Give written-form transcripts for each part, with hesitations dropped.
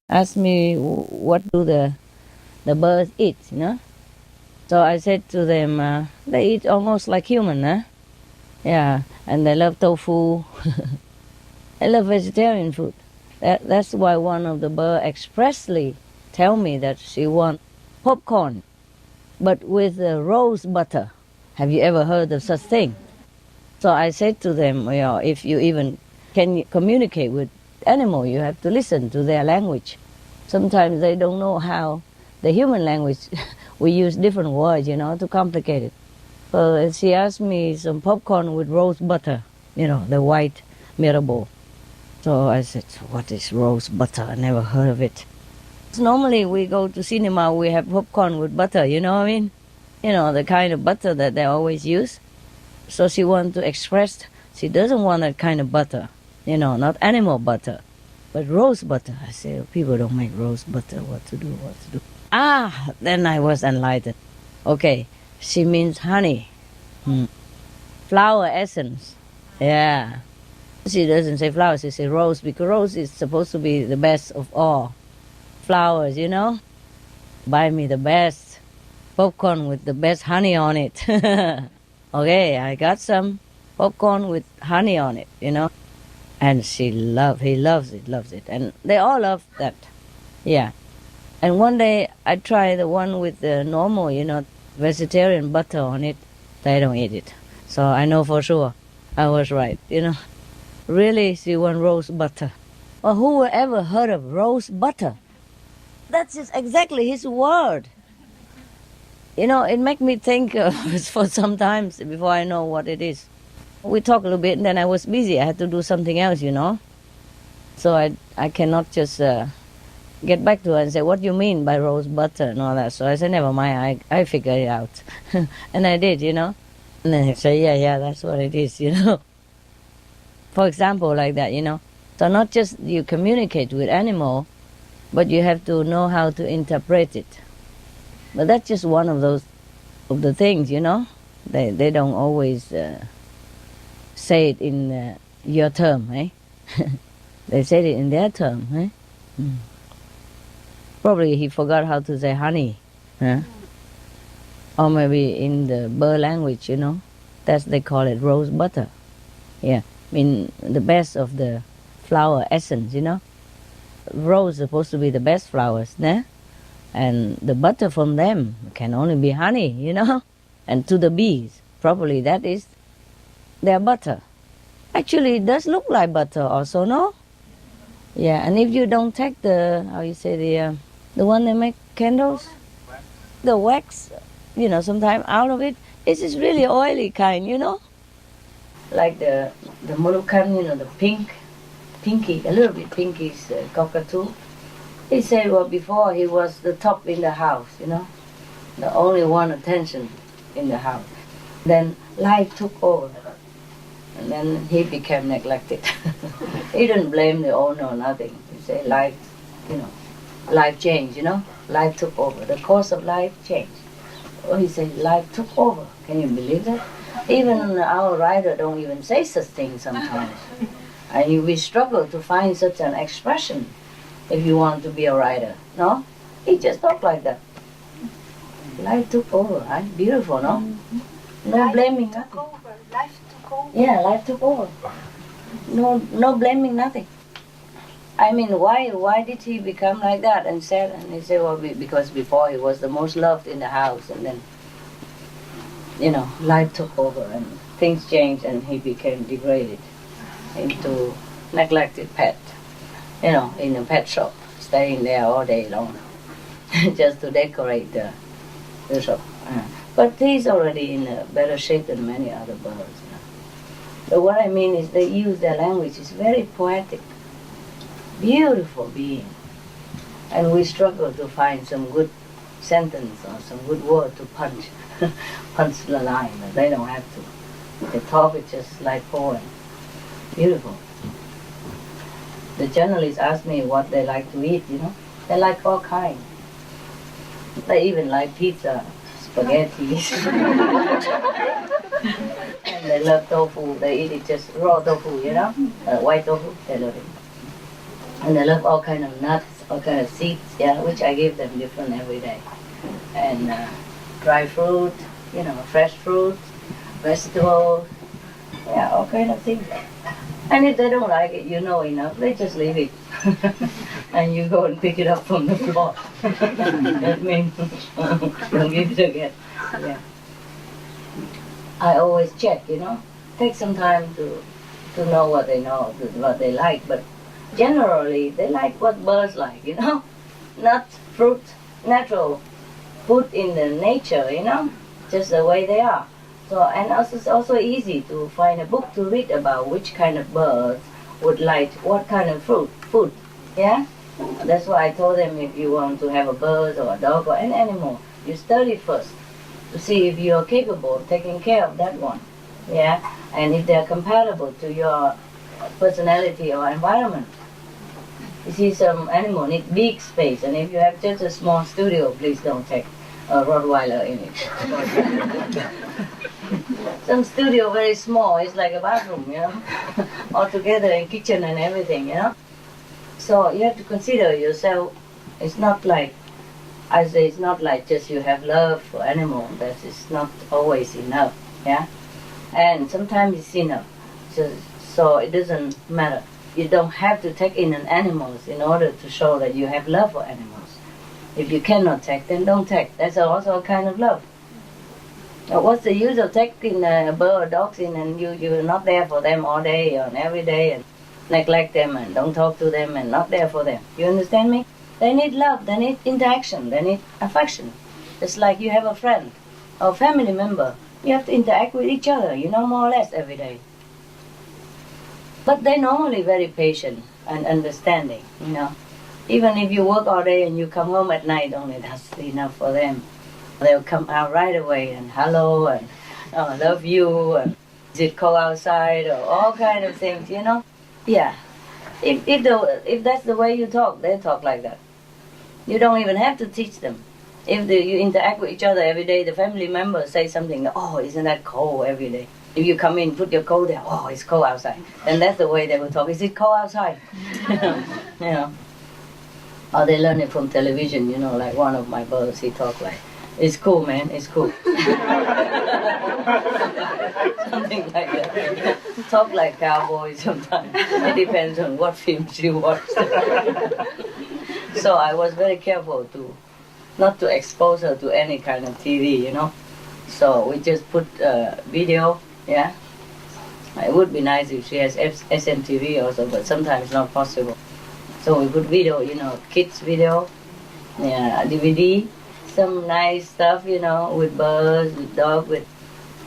asked me what do the birds eat, So I said to them, they eat almost like human, huh? Yeah, and they love tofu. They love vegetarian food. That's why one of the birds expressly tell me that she want popcorn, but with rose butter. Have you ever heard of such thing? So I said to them, if you even can communicate with animal, you have to listen to their language. Sometimes they don't know how the human language. We use different words, to complicate it. So she asked me some popcorn with rose butter, the white Mirabeau. So I said, what is rose butter? I never heard of it. So normally we go to cinema, we have popcorn with butter, you know what I mean? The kind of butter that they always use. So she wanted to express she doesn't want that kind of butter, not animal butter, but rose butter. I said, people don't make rose butter. What to do? Then I was enlightened. Okay, she means honey. Flower essence. Yeah. She doesn't say flower, she says rose, because rose is supposed to be the best of all flowers, Buy me the best popcorn with the best honey on it. Okay, I got some popcorn with honey on it, And he loves it. And they all love that. Yeah. And one day I tried the one with the normal, vegetarian butter on it. They don't eat it. So I know for sure I was right, Really, she want rose butter. Or who ever heard of rose butter? That's just exactly his word. It make me think for some times before I know what it is. We talked a little bit, and then I was busy. I had to do something else, So I cannot just get back to her and say, what do you mean by rose butter and all that? So I said, never mind, I figured it out. And I did, And then he said, yeah, that's what it is, For example, like that, So not just you communicate with animal, but you have to know how to interpret it. But that's just one of the things, They don't always say it in your term, eh? They said it in their term, eh? Probably he forgot how to say honey, huh? Or maybe in the bird language, that's they call it rose butter. Yeah, I mean the best of the flower essence, Rose is supposed to be the best flowers, né? And the butter from them can only be honey, And to the bees, probably that is their butter. Actually, it does look like butter also, no? Yeah, and if you don't take the, the one they make candles, the wax, sometimes out of it, it's just really oily kind, Like the Moluccan, the pinky, a little bit pinkish cockatoo. He said, well, before he was the top in the house, the only one attention in the house. Then life took over, and then he became neglected. He didn't blame the owner or nothing. He said life, life changed, Life took over. The course of life changed. Oh, he said life took over. Can you believe that? Even our writer don't even say such things sometimes. And we struggle to find such an expression if you want to be a writer, no? He just talk like that. Life took over, right? Beautiful, no? No life blaming nothing. Life took over. Yeah, life took over. No blaming nothing. I mean, why did he become like that and sad? And he said, well, because before he was the most loved in the house, and then, life took over and things changed and he became degraded into neglected pet, in a pet shop, staying there all day long, just to decorate the shop. But he's already in a better shape than many other birds. But what I mean is they use their language. It's very poetic, beautiful being. And we struggle to find some good sentence or some good word to punch the line. But they don't have to. They talk it just like poem. Beautiful. The journalists ask me what they like to eat, They like all kinds. They even like pizza, spaghetti. And they love tofu. They eat it just raw tofu, white tofu. They love it. And they love all kinds of nuts. all kind of seeds, yeah, which I give them different every day. And dry fruit, fresh fruit, vegetables, yeah, all kind of things. And if they don't like it, enough, they just leave it. And you go and pick it up from the floor. That means don't give it again. Yeah. I always check, take some time to know what they like, but generally they like what birds like, not fruit, natural food in the nature, just the way they are. So, and also it's also easy to find a book to read about which kind of birds would like what kind of food, yeah? That's why I told them if you want to have a bird or a dog or an animal, you study first to see if you are capable of taking care of that one, yeah? And if they're compatible to your personality or environment. You see, some animal need big space, and if you have just a small studio, please don't take a Rottweiler in it. Some studio very small, it's like a bathroom, all together in kitchen and everything, So you have to consider yourself. It's not like, I say, it's not like just you have love for animal. That is not always enough, yeah. And sometimes it's enough, so it doesn't matter. You don't have to take in an animals in order to show that you have love for animals. If you cannot take, then don't take. That's also a kind of love. Now, what's the use of taking a bird or dogs in and you're not there for them all day and every day and neglect them and don't talk to them and not there for them? You understand me? They need love, they need interaction, they need affection. It's like you have a friend or family member. You have to interact with each other, more or less every day. But they're normally very patient and understanding, Even if you work all day and you come home at night only, that's enough for them. They'll come out right away and hello and love you and is it cold outside or all kind of things, Yeah. If that's the way you talk, they talk like that. You don't even have to teach them. If you interact with each other every day, the family members say something, oh, isn't that cold every day? If you come in, put your coat there, oh, it's cold outside. Then that's the way they will talk. Is it cold outside? Or they learn it from television, like one of my birds, he talk like, it's cool, man, it's cool. Something like that. Talk like cowboys sometimes. It depends on what films you watch. So I was very careful not to expose her to any kind of TV, So we just put video, yeah. It would be nice if she has SMTV also, but sometimes not possible. So we put video, kids video, yeah, DVD, some nice stuff, with birds, with dogs, with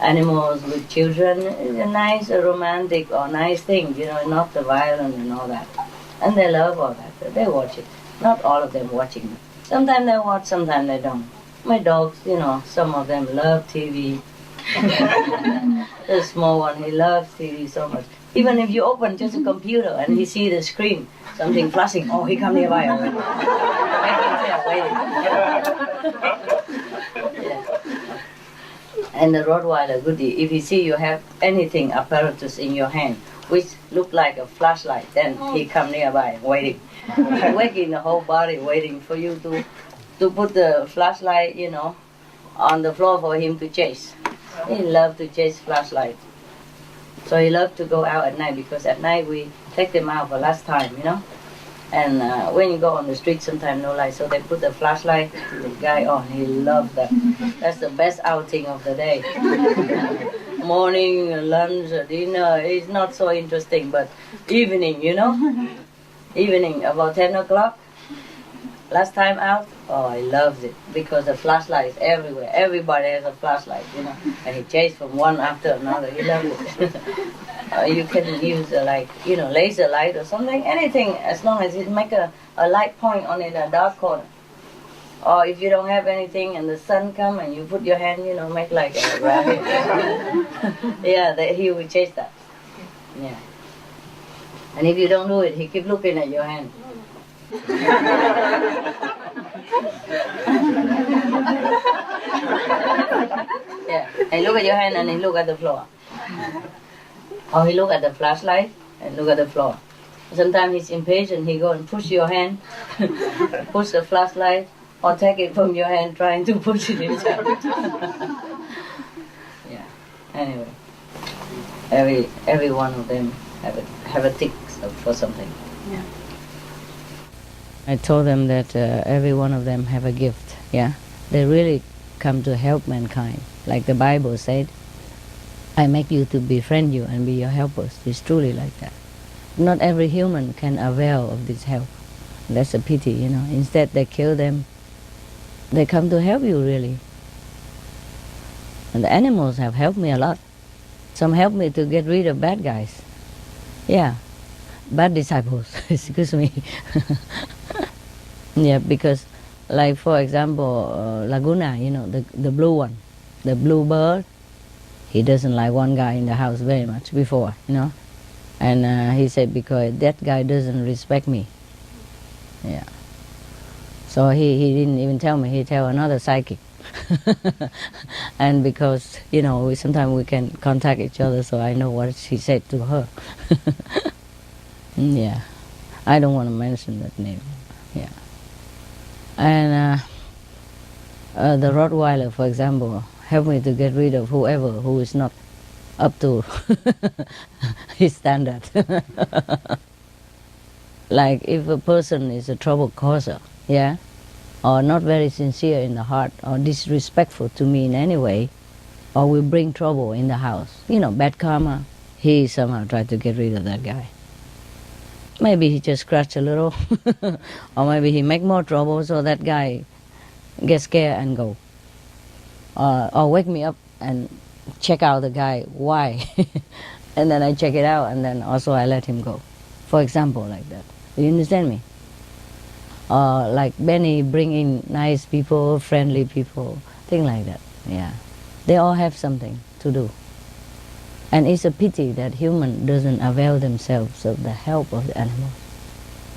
animals, with children. It's a nice, romantic or nice thing, not the violence and all that. And they love all that. They watch it. Not all of them watching. Sometimes they watch, sometimes they don't. My dogs, some of them love TV. The small one, he loves TV so much. Even if you open just a computer and he see the screen, something flashing, oh, he come nearby already. Yeah. And the Rottweiler goodie, if he see you have anything apparatus in your hand, which look like a flashlight, then he come nearby, waiting. Waking the whole body, waiting for you to put the flashlight, on the floor for him to chase. He loves to chase flashlight. So he loves to go out at night because at night we take them out for last time, And when you go on the street, sometimes no light, so they put the flashlight to the guy on. He loves that. That's the best outing of the day. Morning, lunch, dinner is not so interesting, but evening, evening about 10 o'clock. Last time out, oh, he loves it because the flashlight is everywhere. Everybody has a flashlight, and he chases from one after another. He loves it. You can use laser light or something, anything as long as it make a light point on it, a dark corner. Or if you don't have anything and the sun come and you put your hand, make like a rabbit. Yeah, he will chase that. Yeah. And if you don't do it, he keep looking at your hand. Yeah, and look at your hand and he look at the floor. Or he look at the flashlight and look at the floor. Sometimes he's impatient. He go and push your hand, push the flashlight, or take it from your hand, trying to push it himself. Yeah. Anyway, every one of them have a tick for something. Yeah. I told them that every one of them have a gift. Yeah, they really come to help mankind, like the Bible said. I make you to befriend you and be your helpers. It's truly like that. Not every human can avail of this help. That's a pity, you know. Instead, they kill them. They come to help you, really. And the animals have helped me a lot. Some help me to get rid of bad guys. Yeah, bad disciples, excuse me. Yeah, because, like, for example, Laguna, you know, the blue one, the blue bird, he doesn't like one guy in the house very much before, you know. And he said, because that guy doesn't respect me. Yeah. So he didn't even tell me, he tell another psychic. And because, you know, sometimes we can contact each other, so I know what she said to her. Yeah. I don't want to mention that name. Yeah. And the Rottweiler, for example, helped me to get rid of whoever who is not up to his standard. Like if a person is a trouble causer, yeah, or not very sincere in the heart, or disrespectful to me in any way, or will bring trouble in the house, you know, bad karma, he somehow tried to get rid of that guy. Maybe he just scratch a little, or maybe he make more trouble, so that guy gets scared and go. Or wake me up and check out the guy, why? And then I check it out, and then also I let him go. For example, like that. Do you understand me? Like Benny bring in nice people, friendly people, things like that. Yeah. They all have something to do. And it's a pity that human doesn't avail themselves of the help of the animals.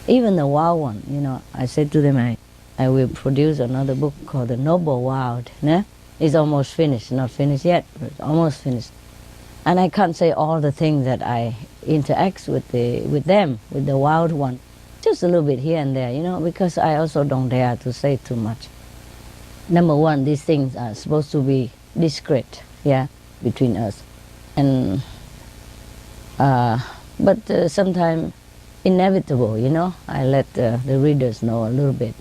Even the wild one, you know, I said to them, I will produce another book called The Noble Wild. Né? It's almost finished, not finished yet, but it's almost finished. And I can't say all the things that I interact with them, with the wild one. Just a little bit here and there, you know, because I also don't dare to say too much. Number one, these things are supposed to be discreet, yeah, between us. And but sometimes inevitable, you know. I let the readers know a little bit.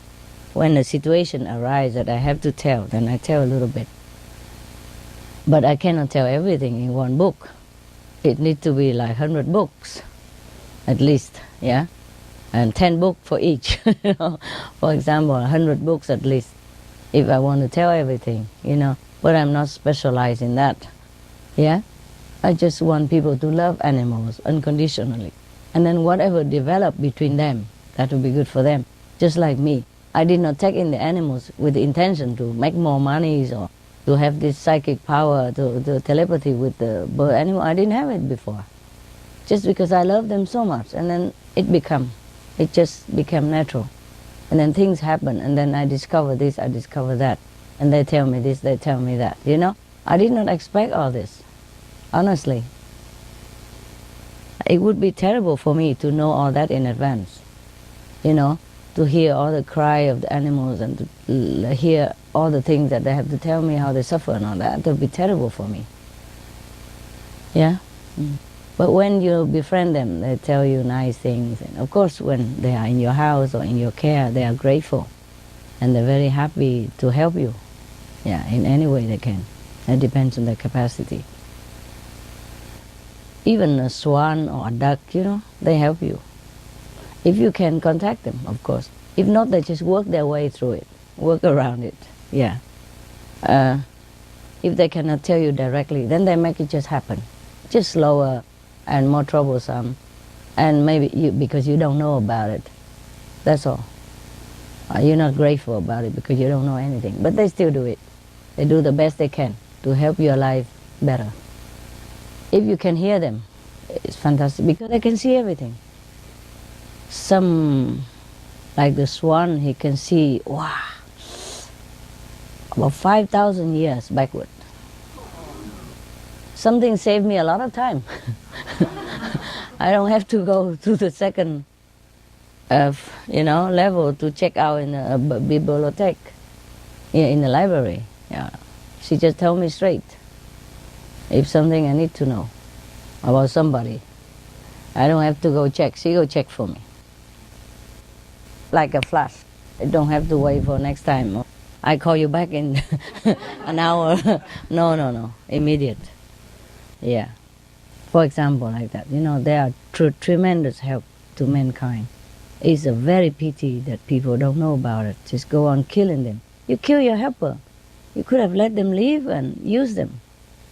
When a situation arises that I have to tell, then I tell a little bit. But I cannot tell everything in one book. It needs to be like 100 books, at least, yeah? And 10 books for each, you know? For example, 100 books at least, if I want to tell everything, you know? But I'm not specialized in that, yeah? I just want people to love animals unconditionally. And then whatever develop between them, that will be good for them. Just like me. I did not take in the animals with the intention to make more money or to have this psychic power, to telepathy with the bird animal. I didn't have it before. Just because I love them so much. And then it just became natural. And then things happen, and then I discover this, I discover that. And they tell me this, they tell me that, you know? I did not expect all this. Honestly, it would be terrible for me to know all that in advance, you know, to hear all the cry of the animals and to hear all the things that they have to tell me how they suffer and all that. It would be terrible for me. Yeah? But when you befriend them, they tell you nice things. And of course, when they are in your house or in your care, they are grateful. And they're very happy to help you. Yeah, in any way they can. It depends on their capacity. Even a swan or a duck, you know, they help you. If you can contact them, of course. If not, they just work their way through it, work around it, yeah. If they cannot tell you directly, then they make it just happen. Just slower and more troublesome. And maybe because you don't know about it. That's all. You're not grateful about it because you don't know anything. But they still do it. They do the best they can to help your life better. If you can hear them, it's fantastic because they can see everything. Some, like the swan, he can see, wow, about 5,000 years backward. Something saved me a lot of time. I don't have to go to the second level to check out in a bibliothèque, in the library. Yeah, she just tell me straight if something I need to know about somebody. I don't have to go check. She go check for me like a flash. I don't have to wait for next time. I call you back in an hour. No, immediate. Yeah. For example, like that. They are tremendous help to mankind. It's a very pity that people don't know about it. Just go on killing them. You kill your helper. You could have let them live and use them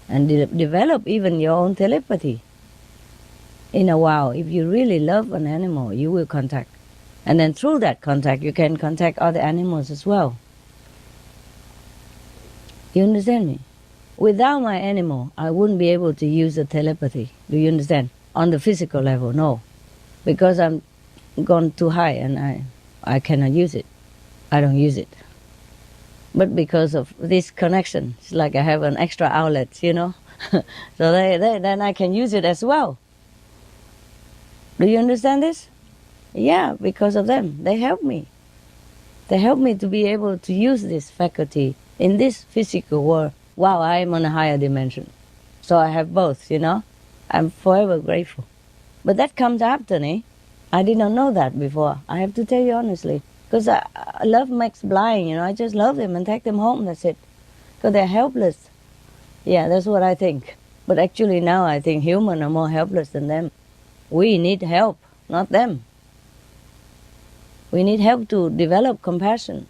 and develop even your own telepathy. In a while, if you really love an animal, you will contact. And then through that contact, you can contact other animals as well. You understand me? Without my animal, I wouldn't be able to use the telepathy. Do you understand? On the physical level, no. Because I'm gone too high and I cannot use it. I don't use it. But because of this connection, it's like I have an extra outlet, So then I can use it as well. Do you understand this? Yeah, because of them. They help me. They help me to be able to use this faculty in this physical world while I am on a higher dimension. So I have both, I'm forever grateful. But that comes after me. I did not know that before. I have to tell you honestly. Because love makes blind, I just love them and take them home, that's it. Because they're helpless. Yeah, that's what I think. But actually now I think humans are more helpless than them. We need help, not them. We need help to develop compassion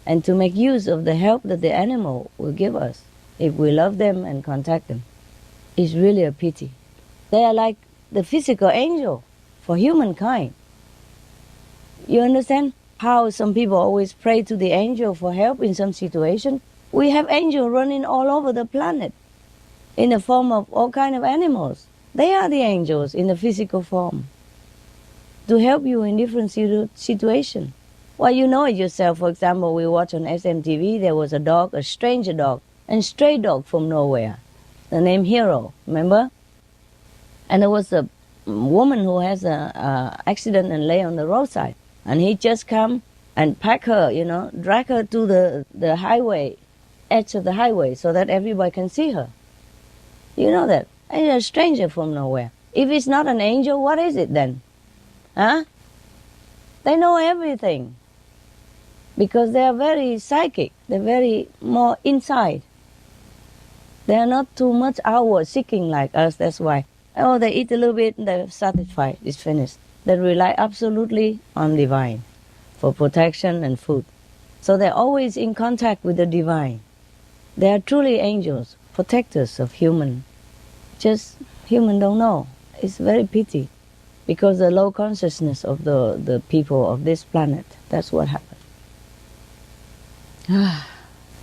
and to make use of the help that the animal will give us if we love them and contact them. It's really a pity. They are like the physical angel for humankind. You understand how some people always pray to the angel for help in some situation? We have angels running all over the planet in the form of all kinds of animals. They are the angels in the physical form to help you in different situations. Well, you know it yourself. For example, we watch on SMTV, there was a dog, a stranger dog, and stray dog from nowhere. The name Hero, remember? And there was a woman who has an accident and lay on the roadside. And he just come and pack her, drag her to the highway, edge of the highway, so that everybody can see her. You know that? And a stranger from nowhere. If it's not an angel, what is it then? Huh? They know everything. Because they are very psychic. They're very more inside. They are not too much outward seeking like us, that's why. Oh, they eat a little bit and they're satisfied, it's finished. They rely absolutely on divine for protection and food. So they're always in contact with the divine. They are truly angels, protectors of human. Just human don't know. It's very pity. Because the low consciousness of the people of this planet, that's what happened.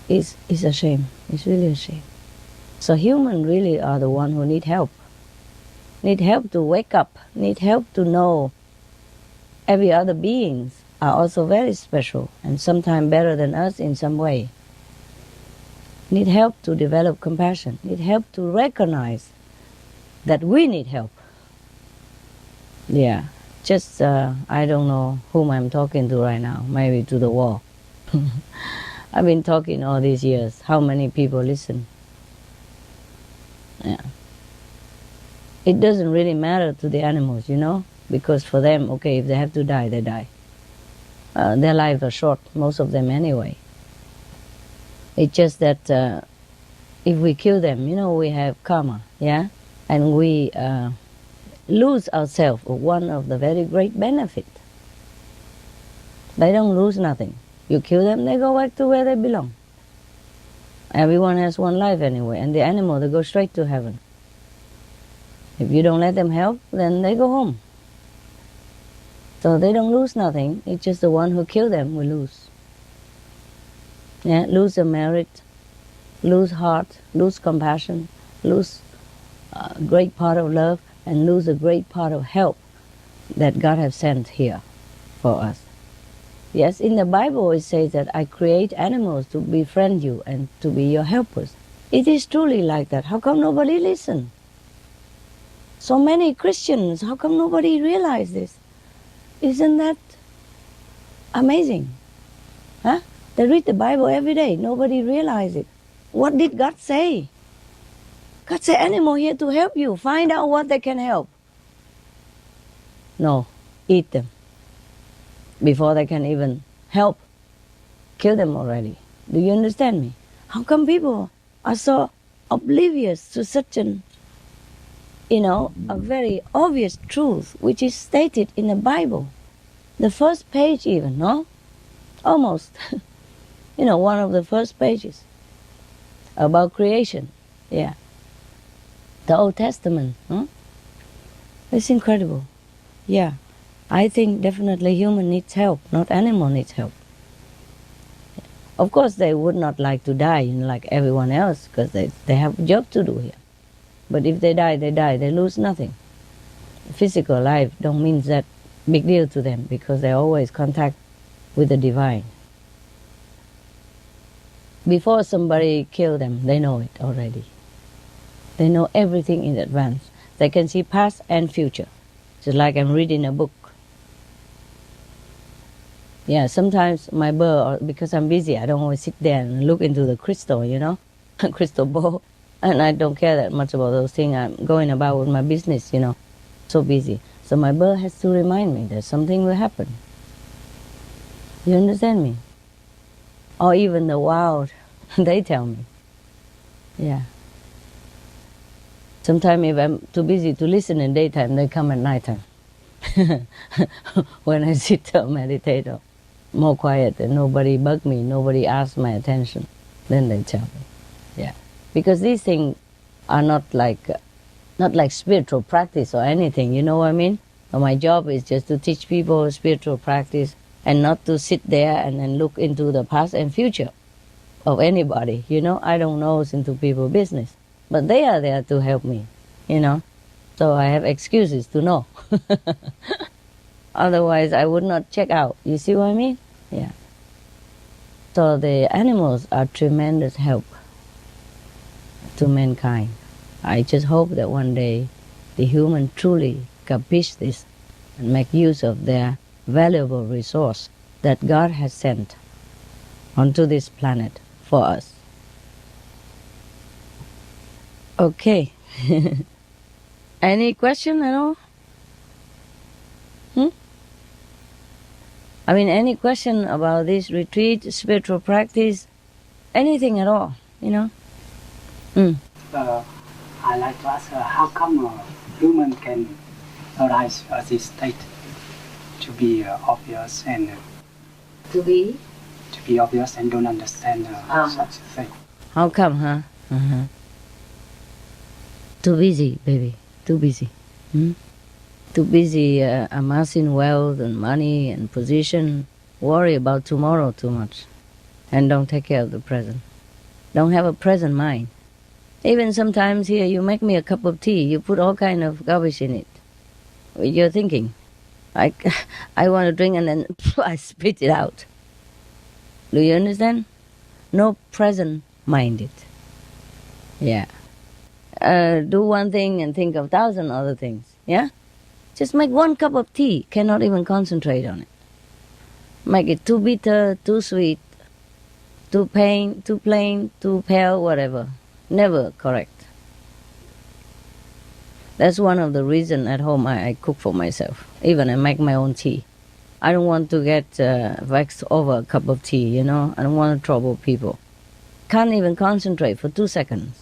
It's a shame. It's really a shame. So humans really are the one who need help. Need help to wake up. Need help to know every other beings are also very special and sometimes better than us in some way. Need help to develop compassion. Need help to recognize that we need help. Yeah, just I don't know whom I'm talking to right now. Maybe to the wall. I've been talking all these years. How many people listen? Yeah. It doesn't really matter to the animals, because for them, okay, if they have to die, they die. Their lives are short, most of them anyway. It's just that if we kill them, we have karma, yeah? And we lose ourselves of one of the very great benefits. They don't lose nothing. You kill them, they go back to where they belong. Everyone has one life anyway, and the animal, they go straight to heaven. If you don't let them help, then they go home. So they don't lose nothing. It's just the one who killed them will lose. Yeah, lose the merit, lose heart, lose compassion, lose a great part of love, and lose a great part of help that God has sent here for us. Yes, in the Bible it says that I create animals to befriend you and to be your helpers. It is truly like that. How come nobody listens? So many Christians, how come nobody realized this? Isn't that amazing? Huh? They read the Bible every day. Nobody realizes it. What did God say? God said, animal here to help you. Find out what they can help. No, eat them. Before they can even help, kill them already. Do you understand me? How come people are so oblivious to such an, a very obvious truth which is stated in the Bible? The first page even, no? Almost. One of the first pages about creation. Yeah. The Old Testament. Huh? It's incredible. Yeah. I think definitely human needs help, not animal needs help. Of course, they would not like to die like everyone else because they have a job to do here. But if they die, they lose nothing. Physical life don't mean that big deal to them because they always contact with the divine. Before somebody kill them, they know it already. They know everything in advance. They can see past and future. Just like I'm reading a book. Yeah, sometimes my bird, because I'm busy, I don't always sit there and look into the crystal, crystal ball. And I don't care that much about those things. I'm going about with my business, so busy. So my bird has to remind me that something will happen. You understand me? Or even the wild, they tell me. Yeah. Sometimes if I'm too busy to listen in daytime, they come at nighttime. When I sit to meditate, or more quiet and nobody bug me, nobody asks my attention, then they tell me. Yeah. Because these things are not like spiritual practice or anything, you know what I mean? So my job is just to teach people spiritual practice and not to sit there and then look into the past and future of anybody, I don't nose into people's business. But they are there to help me, So I have excuses to know. Otherwise, I would not check out. You see what I mean? Yeah. So the animals are tremendous help to mankind. I just hope that one day the human truly capish this and make use of their valuable resource that God has sent onto this planet for us. Okay. Any question at all? Any question about this retreat, spiritual practice, anything at all, I like to ask how come human can arise at this state to be obvious and to be obvious and don't understand such a thing. How come, huh? Uh-huh. Too busy, baby. Too busy. Too busy amassing wealth and money and position. Worry about tomorrow too much. And don't take care of the present. Don't have a present mind. Even sometimes here you make me a cup of tea. You put all kind of garbage in it. You're thinking, I want to drink and then I spit it out. Do you understand? No present minded. Yeah. Do one thing and think of 1,000 other things. Yeah? Just make one cup of tea. Cannot even concentrate on it. Make it too bitter, too sweet, too plain, too pale, whatever. Never correct. That's one of the reasons at home I cook for myself. Even I make my own tea. I don't want to get vexed over a cup of tea, I don't want to trouble people. Can't even concentrate for 2 seconds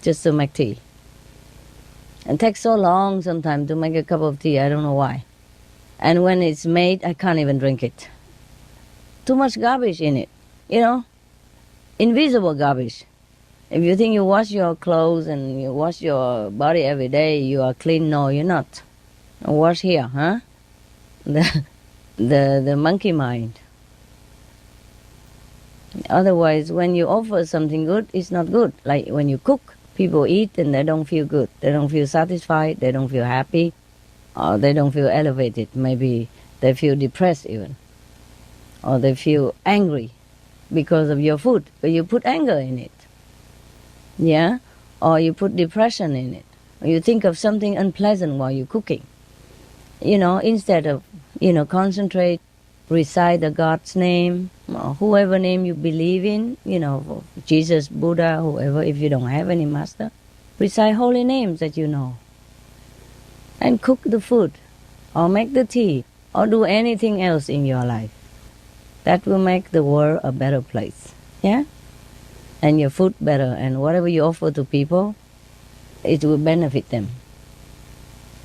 just to make tea. And takes so long sometimes to make a cup of tea, I don't know why. And when it's made, I can't even drink it. Too much garbage in it, invisible garbage. If you think you wash your clothes and you wash your body every day, you are clean. No, you're not. Wash here, huh? The monkey mind. Otherwise, when you offer something good, it's not good. Like when you cook, people eat and they don't feel good. They don't feel satisfied. They don't feel happy. Or they don't feel elevated. Maybe they feel depressed even. Or they feel angry because of your food. But you put anger in it. Yeah? Or you put depression in it. You think of something unpleasant while you're cooking. Instead of, concentrate, recite the God's name, or whoever name you believe in, Jesus, Buddha, whoever, if you don't have any master, recite holy names that you know. And cook the food, or make the tea, or do anything else in your life. That will make the world a better place. Yeah? And your food better, and whatever you offer to people, it will benefit them.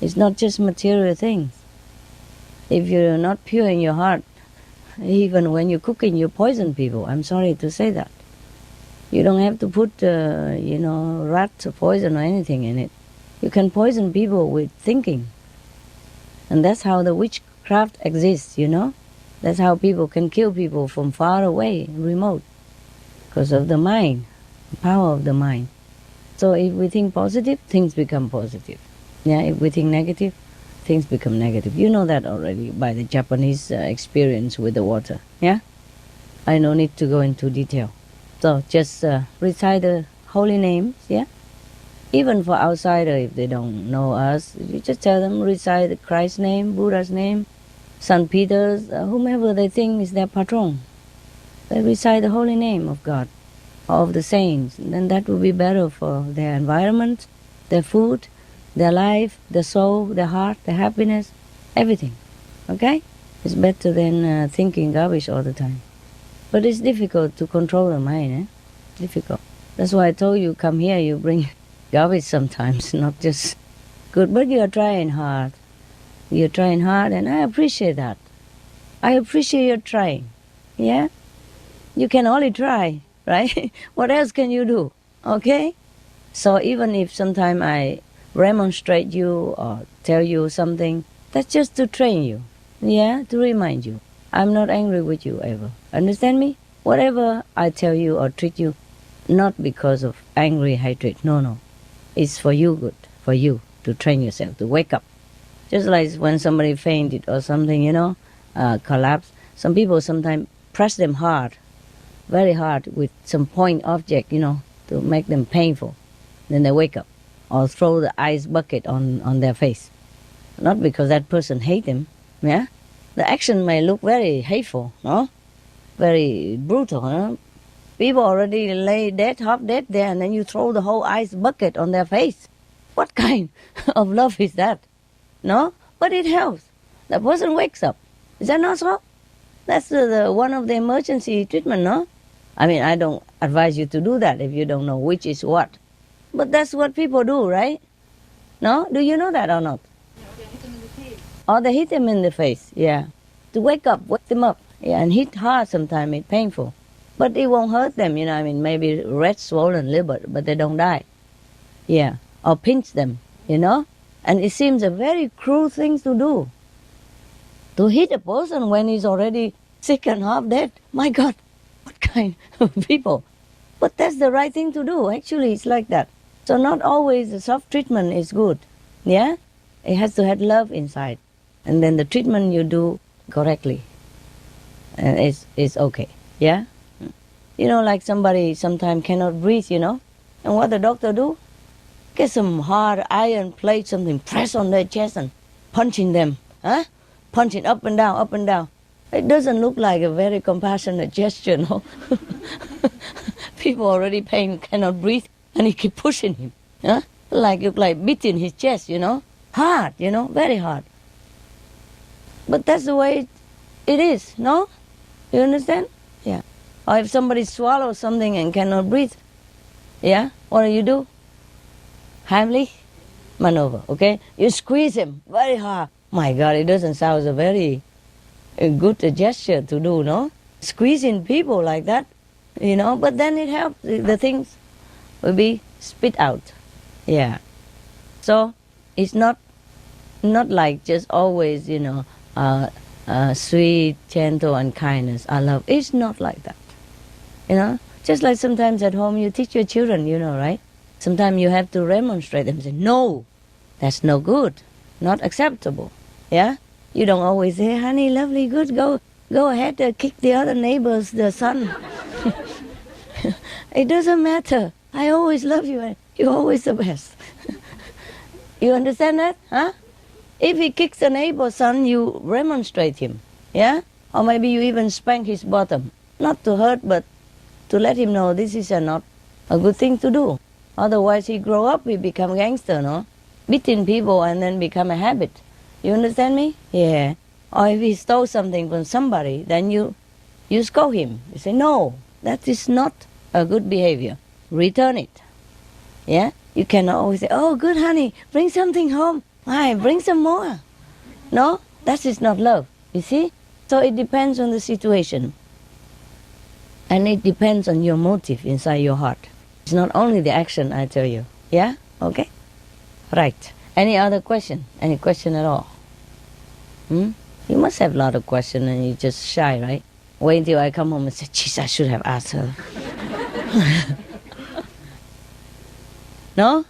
It's not just material things. If you're not pure in your heart, even when you're cooking, you poison people. I'm sorry to say that. You don't have to put, rat poison or anything in it. You can poison people with thinking. And that's how the witchcraft exists, That's how people can kill people from far away, remote. Because of the mind, the power of the mind. So if we think positive, things become positive. Yeah, if we think negative, things become negative. You know that already by the Japanese experience with the water. Yeah? I no need to go into detail. So just recite the holy names, yeah? Even for outsider, if they don't know us, you just tell them recite Christ's name, Buddha's name, St. Peter's, whomever they think is their patron. They recite the holy name of God, of the saints. Then that will be better for their environment, their food, their life, their soul, their heart, their happiness, everything. Okay? It's better than thinking garbage all the time. But it's difficult to control the mind, Difficult. That's why I told you, come here, you bring garbage sometimes, not just good. But you are trying hard. You're trying hard, and I appreciate that. I appreciate your trying. Yeah? You can only try, right? What else can you do? Okay? So even if sometimes I remonstrate you or tell you something, that's just to train you. Yeah? To remind you. I'm not angry with you ever. Understand me? Whatever I tell you or treat you, not because of angry hatred. No. It's for you good. For you to train yourself, to wake up. Just like when somebody fainted or something, collapse. Some people sometimes press them hard, very hard with some point object, to make them painful. Then they wake up. Or throw the ice bucket on their face. Not because that person hate them, yeah? The action may look very hateful, no? Very brutal, huh? People already lay dead, half dead there, and then you throw the whole ice bucket on their face. What kind of love is that? No? But it helps. The person wakes up. Is that not so? That's the one of the emergency treatment, no? I mean, I don't advise you to do that if you don't know which is what. But that's what people do, right? No? Do you know that or not? Or they hit them in the face, yeah. To wake them up, yeah, and hit hard sometimes, it's painful. But it won't hurt them, maybe red swollen liver, but they don't die. Yeah, or pinch them, And it seems a very cruel thing to do. To hit a person when he's already sick and half dead. My God, what kind of people? But that's the right thing to do. Actually, it's like that. So not always the soft treatment is good, yeah? It has to have love inside. And then the treatment you do correctly. And it's okay, yeah? Like somebody sometimes cannot breathe, And what the doctor do? Get some hard iron plate, something, press on their chest and punching them, huh? Punching up and down, up and down. It doesn't look like a very compassionate gesture, no? People already pain, cannot breathe, and he keep pushing him, huh? Like beating his chest, Hard, very hard. But that's the way it is, no? You understand? Yeah. Or if somebody swallows something and cannot breathe, yeah, what do? Heimlich maneuver, okay? You squeeze him very hard. My God, it doesn't sound a very good gesture to do, no? Squeezing people like that, but then it helps. The things will be spit out. Yeah. So it's not like just always, sweet, gentle, and kindness. I love. It's not like that. Just like sometimes at home you teach your children, right? Sometimes you have to remonstrate them and say, no, that's no good, not acceptable. Yeah? You don't always say, honey, lovely, good, go ahead, kick the other neighbor's the son. It doesn't matter. I always love you. You're always the best. You understand that? Huh? If he kicks a neighbor's son, you remonstrate him. Yeah? Or maybe you even spank his bottom. Not to hurt, but to let him know this is not a good thing to do. Otherwise, he grow up, he become gangster, no? Beating people and then become a habit. You understand me? Yeah. Or if he stole something from somebody, then you scold him. You say, no, that is not a good behavior. Return it. Yeah? You cannot always say, oh, good honey, bring something home. Why, bring some more. No, that is not love. You see? So it depends on the situation. And it depends on your motive inside your heart. It's not only the action, I tell you. Yeah? Okay? Right. Any other question? Any question at all? You must have a lot of questions and you're just shy, right? Wait until I come home and say, jeez, I should have asked her. No?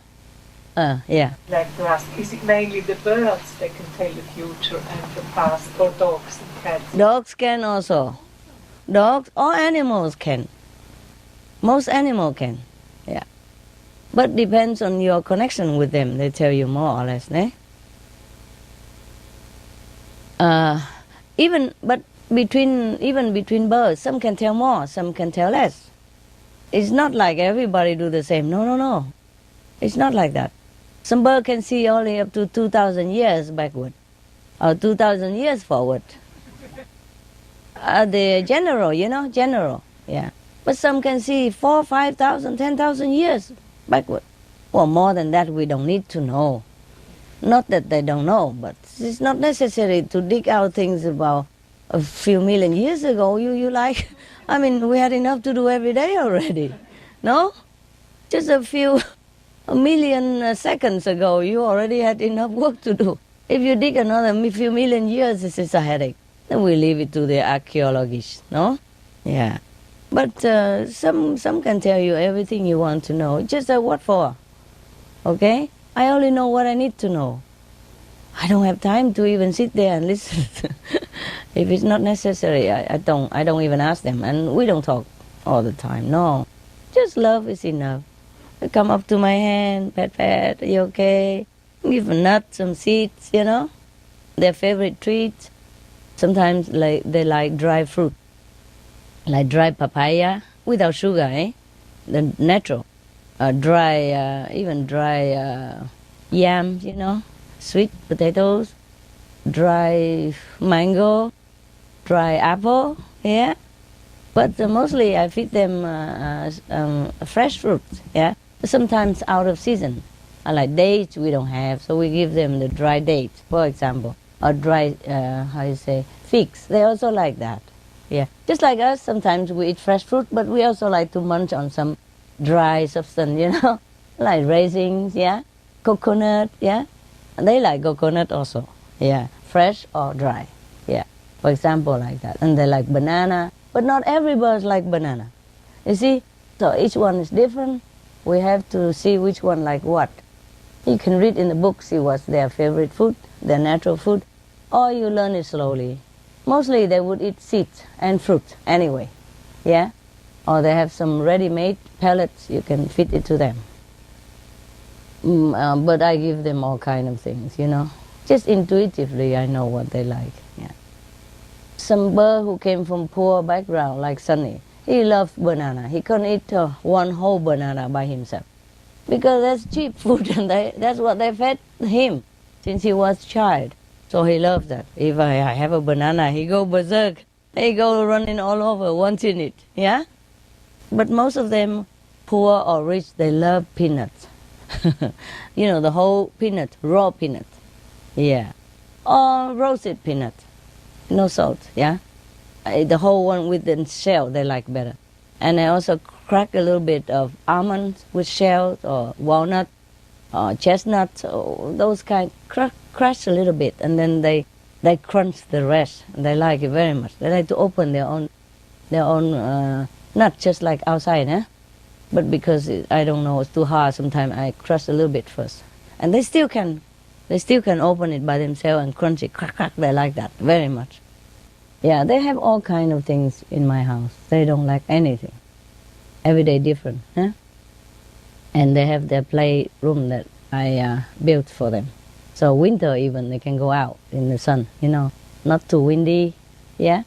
Yeah. I'd like to ask, is it mainly the birds that can tell the future and the past, or dogs and cats? Dogs can also. Dogs or animals can. Most animals can. Yeah. But depends on your connection with them. They tell you more or less, eh? Even between birds, some can tell more, some can tell less. It's not like everybody do the same. No. It's not like that. Some bird can see only up to 2,000 years backward, or 2,000 years forward. The general, yeah. But some can see 4,000, 5,000, 10,000 years backward. Well, more than that, we don't need to know. Not that they don't know, but it's not necessary to dig out things about a few million years ago. You like, I mean, we had enough to do every day already. No? Just a million seconds ago, you already had enough work to do. If you dig another few million years, this is a headache. Then we leave it to the archaeologists, no? Yeah. But some can tell you everything you want to know. Just what for? Okay? I only know what I need to know. I don't have time to even sit there and listen. If it's not necessary, I don't even ask them. And we don't talk all the time, no. Just love is enough. They come up to my hand, pat, are you okay? Give a nut, some seeds, their favorite treats. Sometimes they like dry fruit, like dry papaya without sugar, eh? The natural. Even dry yams, sweet potatoes, dry mango, dry apple, yeah. But mostly I feed them fresh fruit, yeah. Sometimes out of season. Like dates we don't have, so we give them the dry dates, for example. Or dry, figs. They also like that, yeah. Just like us, sometimes we eat fresh fruit, but we also like to munch on some dry substance, like raisins, yeah. Coconut, yeah. And they like coconut also, yeah. Fresh or dry, yeah. For example, like that. And they like banana, but not every bird like banana. You see, so each one is different. We have to see which one like what. You can read in the book, see what's their favorite food, their natural food, or you learn it slowly. Mostly they would eat seeds and fruit anyway, yeah? Or they have some ready-made pellets, you can feed it to them. But I give them all kind of things, Just intuitively I know what they like, yeah. Some bird who came from poor background, like Sunny, he loves banana. He can't eat one whole banana by himself. Because that's cheap food and that's what they fed him since he was a child. So he loves that. If I have a banana, he go berserk. He go running all over wanting it, yeah? But most of them, poor or rich, they love peanuts. The whole peanut, raw peanut, yeah. Or roasted peanut, no salt, yeah? The whole one with the shell they like better. And I also crack a little bit of almonds with shells, or walnut, or chestnuts, or those kind. Crush a little bit, and then they crunch the rest. And they like it very much. They like to open their own nut, just like outside, eh? But because I don't know, it's too hard. Sometimes I crush a little bit first, and they still can open it by themselves and crunch it. Crack. They like that very much. Yeah, they have all kind of things in my house. They don't like anything. Every day different, huh? And they have their playroom that I built for them. So winter even, they can go out in the sun, not too windy, yeah?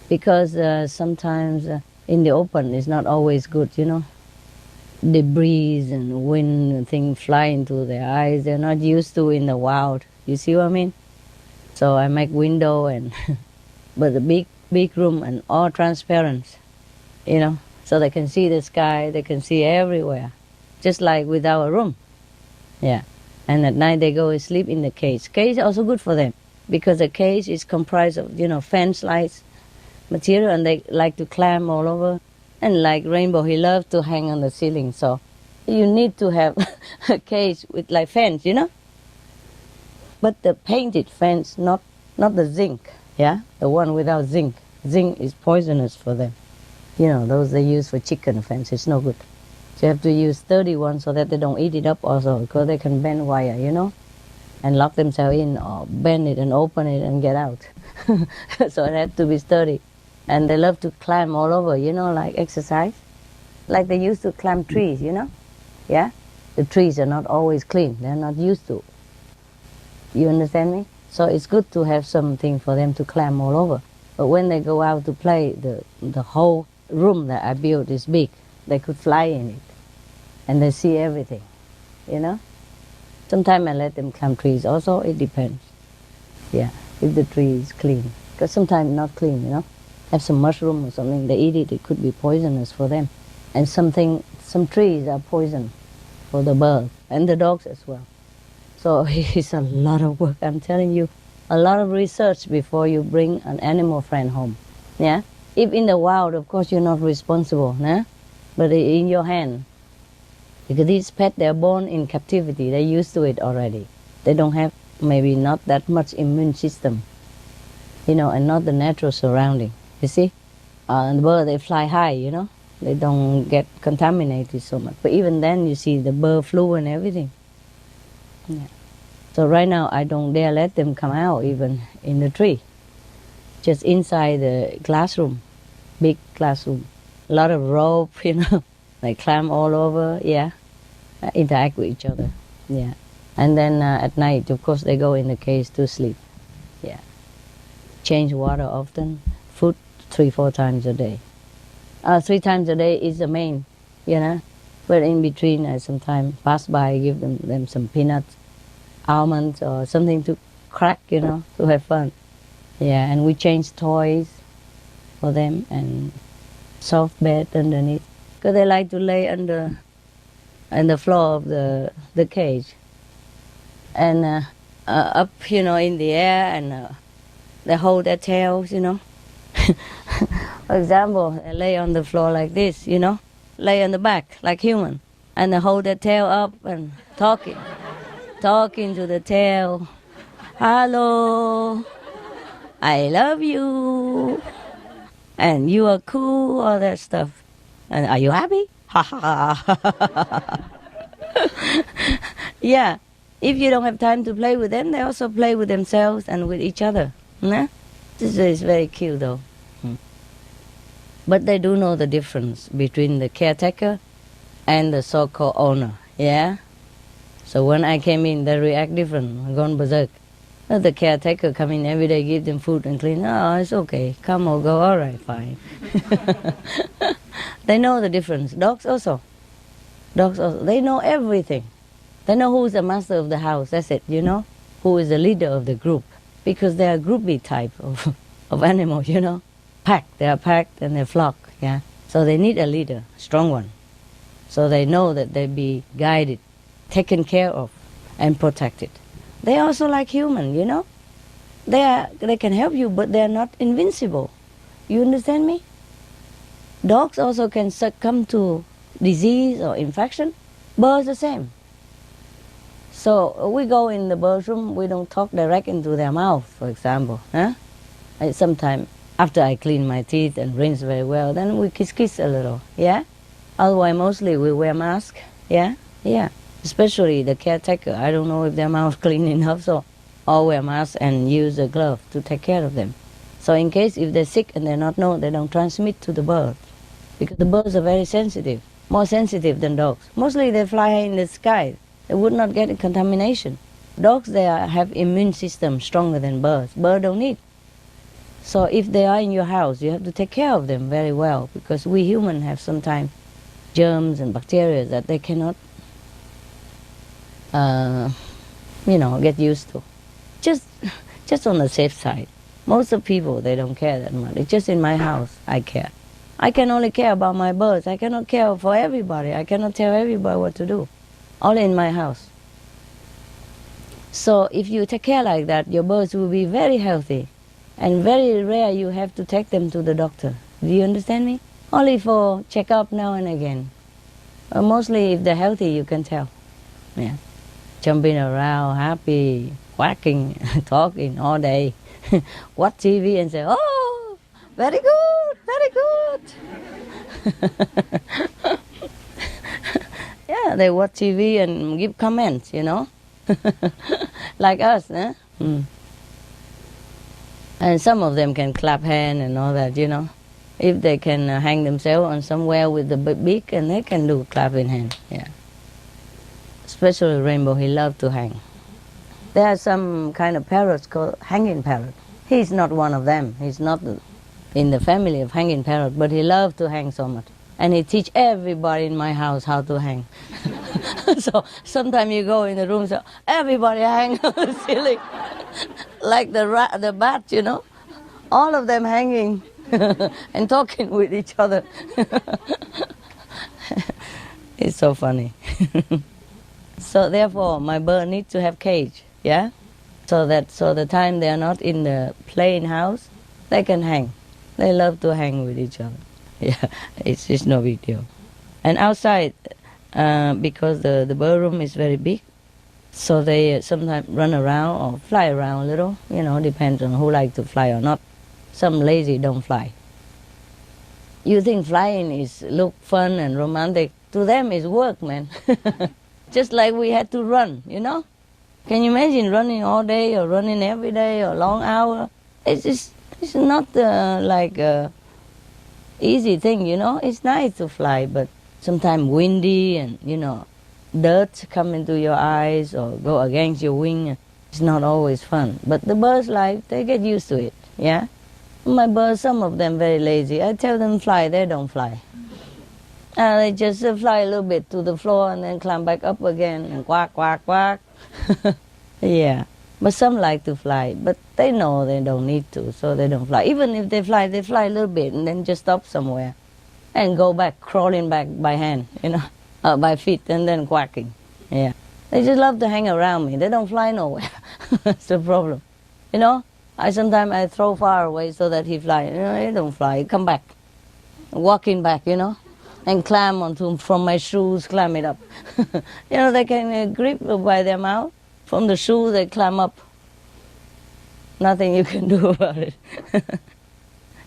Because sometimes in the open it's not always good, The breeze and wind and things fly into their eyes. They're not used to in the wild. You see what I mean? So I make window and but the big room and all transparent, so they can see the sky, they can see everywhere, just like with our room. Yeah. And at night they go and sleep in the cage. Cage is also good for them because the cage is comprised of, fence lights material, and they like to climb all over. And like Rainbow, he loves to hang on the ceiling. So you need to have a cage with like fence, But the painted fence, not the zinc, yeah? The one without zinc. Zinc is poisonous for them. Those they use for chicken fence, it's no good. So you have to use sturdy ones so that they don't eat it up also, because they can bend wire, and lock themselves in or bend it and open it and get out. So it has to be sturdy. And they love to climb all over, like exercise. Like they used to climb trees, Yeah? The trees are not always clean. They're not used to. You understand me? So it's good to have something for them to climb all over. But when they go out to play, the whole room that I built is big. They could fly in it. And they see everything, Sometimes I let them climb trees. Also, it depends. Yeah, if the tree is clean. Because sometimes not clean, Have some mushroom or something, they eat it, it could be poisonous for them. And some trees are poison for the birds and the dogs as well. So it's a lot of work, I'm telling you. A lot of research before you bring an animal friend home. Yeah? If in the wild, of course, you're not responsible, yeah? But in your hand. Because these pets, they're born in captivity. They're used to it already. They don't have maybe not that much immune system, and not the natural surrounding. You see? And the birds, they fly high, They don't get contaminated so much. But even then, you see the bird flu and everything. Yeah. So right now, I don't dare let them come out even in the tree. Just inside the classroom, big classroom. A lot of rope, They climb all over, yeah. Interact with each other, yeah. And then at night, of course, they go in the cage to sleep, yeah. Change water often, food 3-4 times a day. 3 times a day is the main, But in between, I sometimes pass by, give them some peanuts, almonds, or something to crack, to have fun. Yeah, and we change toys for them and soft bed underneath. Because they like to lay under the floor of the cage. And up, in the air, and they hold their tails, For example, they lay on the floor like this, Lay on the back like human. And they hold their tail up and talking to the tail. Hello, I love you. And you are cool, all that stuff. And are you happy? Ha ha. Yeah. If you don't have time to play with them, they also play with themselves and with each other. Nah? This is very cute though. But they do know the difference between the caretaker and the so-called owner. Yeah? So when I came in, they react different. I'm gone berserk. The caretaker come in every day, give them food and clean. Oh, it's okay. Come or go. All right, fine. They know the difference. Dogs also. They know everything. They know who's the master of the house. That's it, Who is the leader of the group. Because they are groupie type of animal, Packed. They are packed and they flock, yeah. So they need a leader, strong one. So they know that they be guided, taken care of, and protected. They also like human, They can help you, but they are not invincible. You understand me? Dogs also can succumb to disease or infection. Birds the same. So we go in the bird's room, we don't talk direct into their mouth, for example. Sometimes after I clean my teeth and rinse very well, then we kiss a little, yeah? Otherwise, mostly we wear masks, yeah? Yeah. Especially the caretaker. I don't know if their mouth clean enough, so all wear masks and use a glove to take care of them. So in case if they're sick and they're not known, they don't transmit to the birds. Because the birds are very sensitive, more sensitive than dogs. Mostly they fly in the sky. They would not get a contamination. Dogs, have immune system stronger than birds. Birds don't need. So if they are in your house, you have to take care of them very well, because we humans have sometimes germs and bacteria that they cannot, get used to. Just on the safe side. Most of people, they don't care that much. It's just in my house, I care. I can only care about my birds. I cannot care for everybody. I cannot tell everybody what to do. Only in my house. So if you take care like that, your birds will be very healthy. And very rare you have to take them to the doctor. Do you understand me? Only for check-up now and again. Mostly if they're healthy, you can tell. Yeah. Jumping around, happy, quacking, talking all day. Watch TV and say, oh, very good, very good. Yeah, they watch TV and give comments, like us, eh? And some of them can clap hands and all that, If they can hang themselves on somewhere with the beak, and they can do clapping hands, yeah. Especially Rainbow, he loves to hang. There are some kind of parrots called hanging parrot. He's not one of them. He's not in the family of hanging parrot, but he loves to hang so much. And he teach everybody in my house how to hang. So sometimes you go in the room, so everybody hang on the ceiling, like the bat, all of them hanging and talking with each other. It's so funny. So therefore, my bird needs to have cage, yeah. So the time they are not in the playing house, they can hang. They love to hang with each other. Yeah, it's no big deal. And outside, because the bird room is very big, so they sometimes run around or fly around a little, depends on who likes to fly or not. Some lazy don't fly. You think flying look fun and romantic. To them it's work, man. Just like we had to run, Can you imagine running all day or running every day or long hour? It's not like a easy thing, It's nice to fly, but sometimes windy and, dirt come into your eyes or go against your wing. It's not always fun. But the birds they get used to it, yeah? My birds, some of them very lazy. I tell them fly, they don't fly. They just fly a little bit to the floor and then climb back up again and quack, quack, quack. Yeah. But some like to fly, but they know they don't need to, so they don't fly. Even if they fly a little bit and then just stop somewhere and go back, crawling back by hand, by feet and then quacking. Yeah. They just love to hang around me. They don't fly nowhere. That's the problem. Sometimes I throw far away so that he fly. He don't fly. He come back, walking back, and climb from my shoes, climb it up. They can grip by their mouth. From the shoe, they climb up. Nothing you can do about it.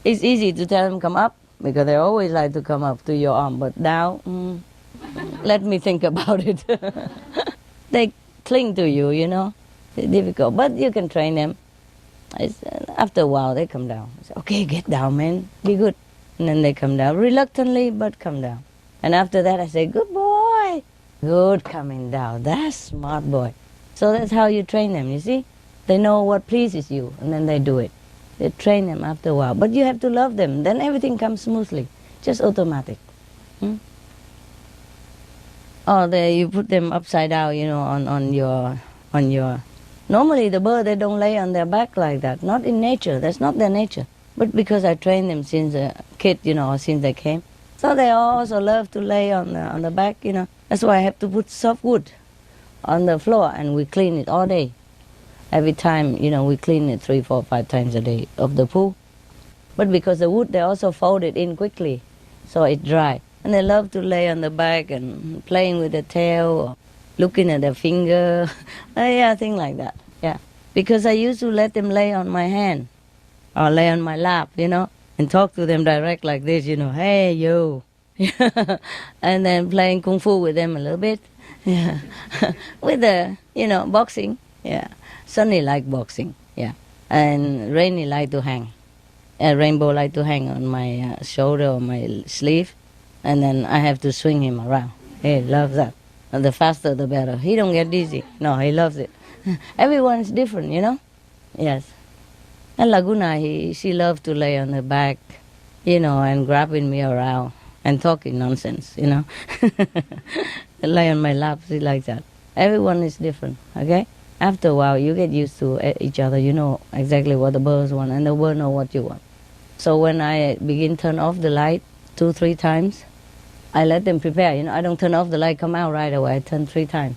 It's easy to tell them come up, because they always like to come up to your arm. But down, let me think about it. They cling to you, It's difficult. But you can train them. After a while, they come down. I say, okay, get down, man. Be good. And then they come down, reluctantly, but come down. And after that, I say, good boy. Good coming down. That's smart boy. So that's how you train them, you see? They know what pleases you, and then they do it. They train them after a while. But you have to love them. Then everything comes smoothly. Just automatic. Or you put them upside down, on your... Normally the bird, they don't lay on their back like that. Not in nature. That's not their nature. But because I trained them since a kid, or since they came. So they also love to lay on the back, That's why I have to put soft wood on the floor, and we clean it all day. Every time, we clean it 3, 4, 5 times a day of the pool. But because the wood, they also fold it in quickly, so it's dry. And they love to lay on the back and playing with their tail, or looking at their finger. Yeah, things like that, yeah. Because I used to let them lay on my hand, or lay on my lap, and talk to them direct like this, hey, you. And then playing kung fu with them a little bit. Yeah. With the, boxing, yeah. Sunny like boxing, yeah. And Rainy like to hang. Rainbow like to hang on my shoulder or my sleeve. And then I have to swing him around. He loves that. And the faster the better. He don't get dizzy. No, he loves it. Everyone's different, Yes. And Laguna, she loves to lay on her back, and grabbing me around and talking nonsense, Lay on my lap, she likes that. Everyone is different, okay? After a while, you get used to each other. You know exactly what the birds want, and the bird know what you want. So when I begin turn off the light 2-3 times, I let them prepare. I don't turn off the light, come out right away. I turn 3 times.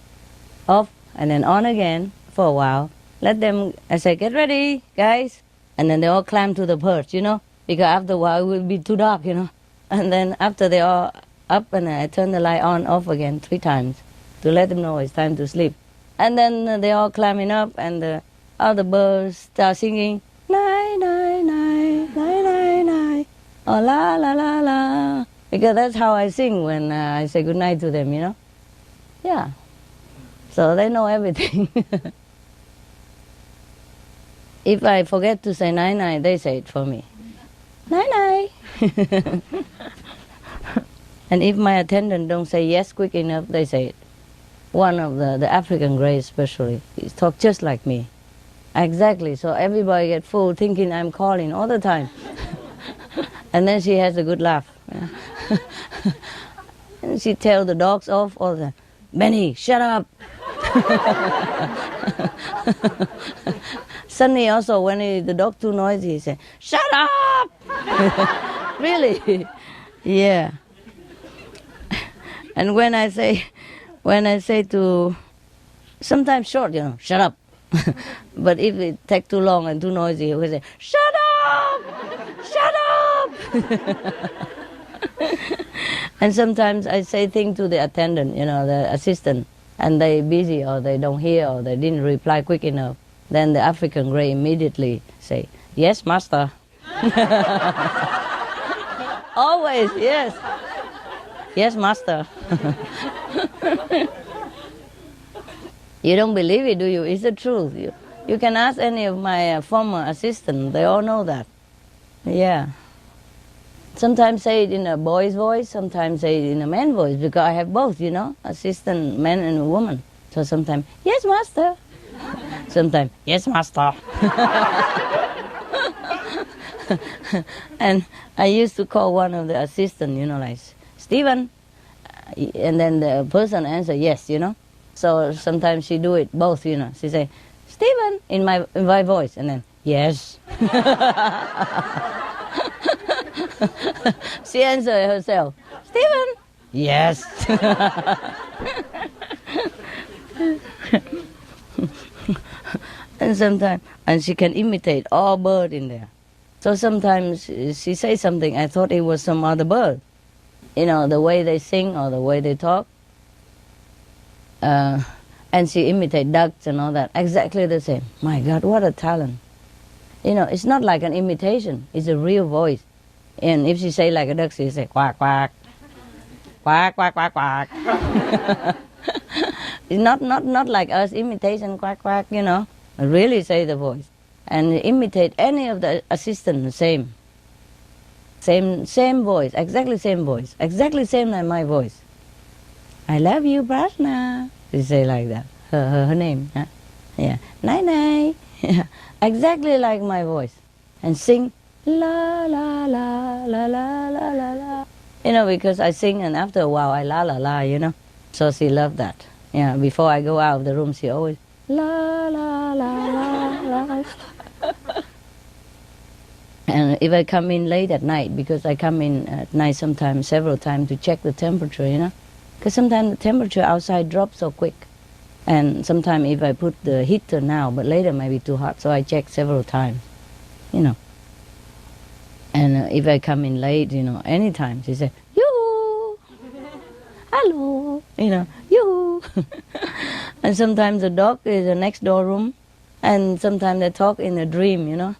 Off, and then on again for a while. Let them, I say, get ready, guys. And then they all climb to the perch, because after a while it will be too dark, And then after they all up, and I turn the light on, off again 3 times to let them know it's time to sleep. And then they all climbing up, and the other birds start singing, night, night, night, night, night, night, oh, la, la, la, la. Because that's how I sing when I say goodnight to them, Yeah. So they know everything. If I forget to say night, night, they say it for me. Night, night. And if my attendant don't say yes quick enough, they say it. One of the African Grey especially, he talk just like me. Exactly, so everybody get full thinking I'm calling all the time. And then she has a good laugh. And she tell the dogs off all the time, Benny, shut up. Sunny also, when the dog too noisy, he say, shut up. Really, yeah. And when I say to, sometimes short, shut up. But if it take too long and too noisy, he will say, shut up, shut up. And sometimes I say things to the attendant, the assistant, and they busy or they don't hear or they didn't reply quick enough. Then the African Grey immediately say, yes, master. Always, yes. Yes, master. You don't believe it, do you? It's the truth. You can ask any of my former assistants. They all know that. Yeah. Sometimes say it in a boy's voice, sometimes say it in a man's voice, because I have both, assistant, man and woman. So sometimes, yes, master. Sometimes, yes, master. And I used to call one of the assistants, like, Stephen. And then the person answer, yes, So sometimes she do it both, She say, Stephen, in my voice, and then, yes. She answered herself, Stephen, yes. And sometimes, and she can imitate all bird in there. So sometimes she says something, I thought it was some other bird. The way they sing or the way they talk. And she imitate ducks and all that, exactly the same. My God, what a talent. It's not like an imitation, it's a real voice. And if she say like a duck, she say quack, quack, quack, quack, quack, quack. It's not like us, imitation, quack, quack, Really say the voice. And imitate any of the assistants, same. Same voice, exactly same voice, exactly same like my voice. I love you, Prashna. She say like that, her name. Huh? Yeah, night night. Exactly like my voice. And sing, la la la la la la la la. Because I sing and after a while I la la la, So she loved that. Yeah, before I go out of the room, she always, la la la la la. And if I come in late at night, because I come in at night sometimes, several times, to check the temperature, Because sometimes the temperature outside drops so quick. And sometimes if I put the heater now, but later might be too hot, so I check several times, And if I come in late, anytime, she say, yoo, hello, yoo. And sometimes the dog is in the next door room, and sometimes they talk in a dream,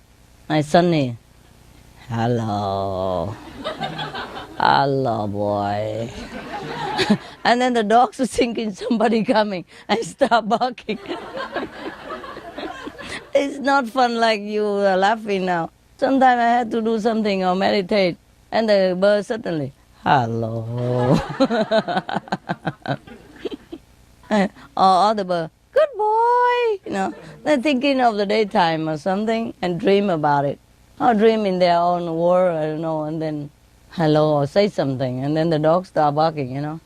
My Sonny, hello, hello, boy. And then the dogs are thinking somebody coming and start barking. It's not fun like you are laughing now. Sometimes I had to do something or meditate, and the bird suddenly, hello. or the bird, good boy, they're thinking of the daytime or something and dream about it. Or dream in their own world, I don't know, and then hello or say something, and then the dogs start barking. Oh,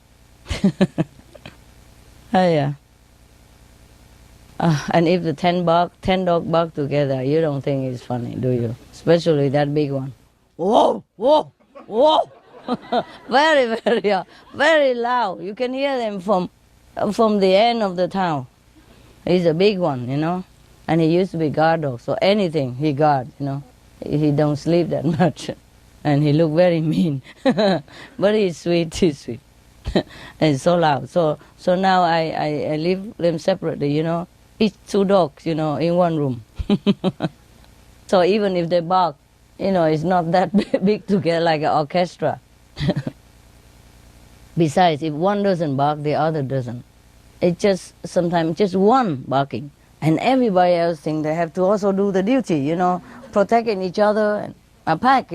yeah. And if the 10 dog bark together, you don't think it's funny, do you? Especially that big one. Whoa, whoa, whoa! Very, very, very loud. You can hear them from the end of the town. He's a big one, and he used to be guard dog, so anything he guard, He don't sleep that much, and he look very mean, but he's sweet, and it's so loud. So now I leave them separately, each 2 dogs, in one room. So even if they bark, it's not that big together like an orchestra. Besides, if one doesn't bark, the other doesn't. It's just sometimes just one barking, and everybody else think they have to also do the duty, protecting each other and a pack,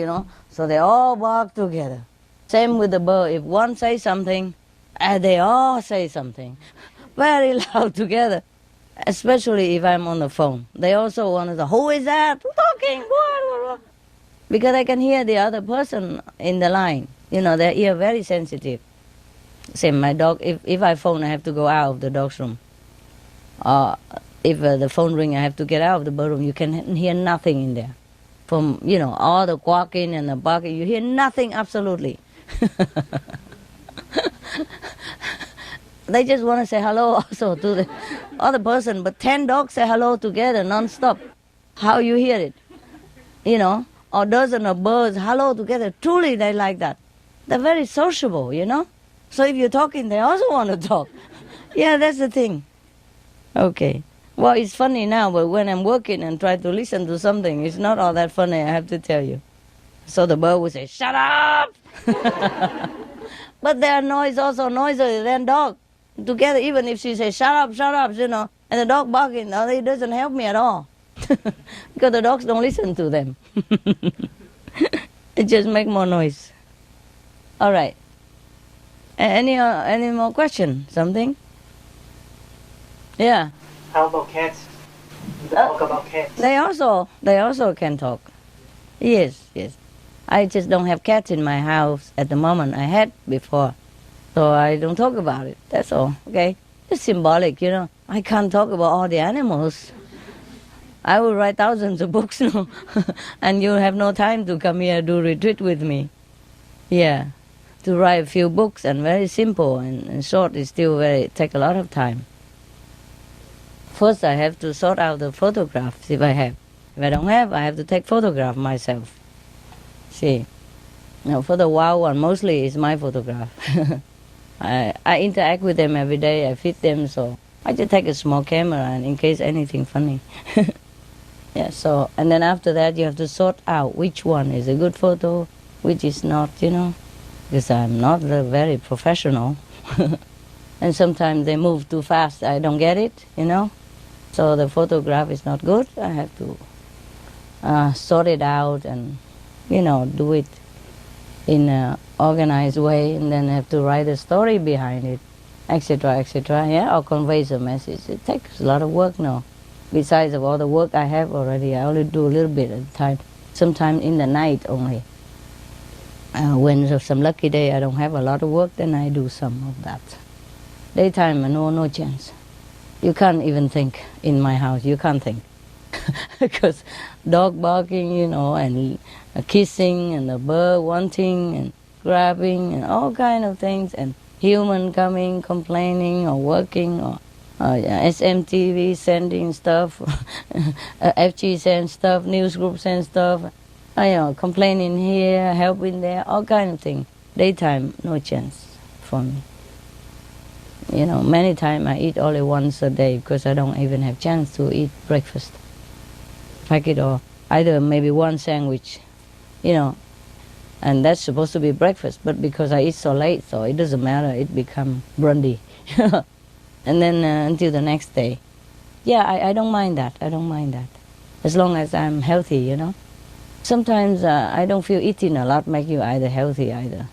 so they all bark together. Same with the bird. If one says something, they all say something, very loud together. Especially if I'm on the phone, they also want to say, "Who is that talking?" Because I can hear the other person in the line. Their ear very sensitive. Same my dog. If I phone, I have to go out of the dog's room. If the phone ring, I have to get out of the bedroom. You can hear nothing in there. From, all the quacking and the barking, you hear nothing absolutely. They just want to say hello also to the other person, but 10 dogs say hello together non-stop. How you hear it? Or dozen of birds hello together. Truly they like that. They're very sociable, So if you're talking, they also want to talk. Yeah, that's the thing. Okay. Well, it's funny now, but when I'm working and try to listen to something, it's not all that funny, I have to tell you. So the bird will say, "Shut up!" But their noise also noisier than dog. Together, even if she says, "Shut up, shut up," and the dog barking, it doesn't help me at all. Because the dogs don't listen to them. It just make more noise. All right. Any more question? Something? Yeah. How about cats? Talk about cats. They also can talk. Yes. I just don't have cats in my house at the moment. I had before. So I don't talk about it. That's all. Okay? It's symbolic, I can't talk about all the animals. I will write thousands of books now. And you have no time to come here do retreat with me. Yeah. To write a few books and very simple and short is still take a lot of time. First I have to sort out the photographs if I have. If I don't have, I have to take photograph myself. See. Now for the wild one, mostly it's my photograph. I interact with them every day, I feed them, so I just take a small camera and in case anything funny. Yeah, so, and then after that you have to sort out which one is a good photo, which is not, because I'm not very professional. And sometimes they move too fast, I don't get it, So the photograph is not good, I have to sort it out and, do it in an organized way, and then have to write a story behind it, etc., or conveys a message. It takes a lot of work now. Besides of all the work I have already, I only do a little bit at a time, sometimes in the night only. When there's some lucky day I don't have a lot of work, then I do some of that. Daytime, no chance. You can't even think in my house, you can't think. Because dog barking, and kissing, and the bird wanting, and grabbing, and all kind of things, and human coming, complaining, or working, or SMTV sending stuff, FG sends stuff, news group sends stuff, complaining here, helping there, all kind of things. Daytime, no chance for me. Many times I eat only once a day because I don't even have chance to eat breakfast. Pack it or either maybe one sandwich, and that's supposed to be breakfast, but because I eat so late, so it doesn't matter, it become brandy. And then until the next day. Yeah, I don't mind that, as long as I'm healthy, Sometimes I don't feel eating a lot make you either healthy either.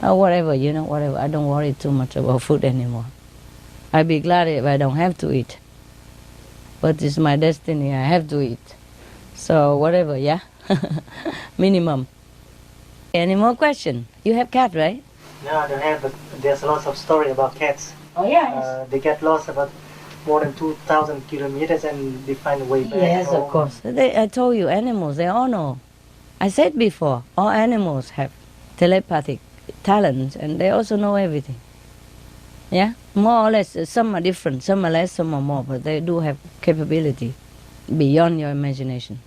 Or whatever, whatever. I don't worry too much about food anymore. I'd be glad if I don't have to eat. But it's my destiny, I have to eat. So whatever, yeah? Minimum. Any more question? You have cat, right? No, I don't have, but there's lots of story about cats. Oh, yeah. They get lost about more than 2,000 kilometers and they find a way back Yes, home. of course. I told you, animals, they all know. I said before, all animals have telepathic talents and they also know everything. Yeah? More or less, some are different, some are less, some are more, but they do have capability beyond your imagination.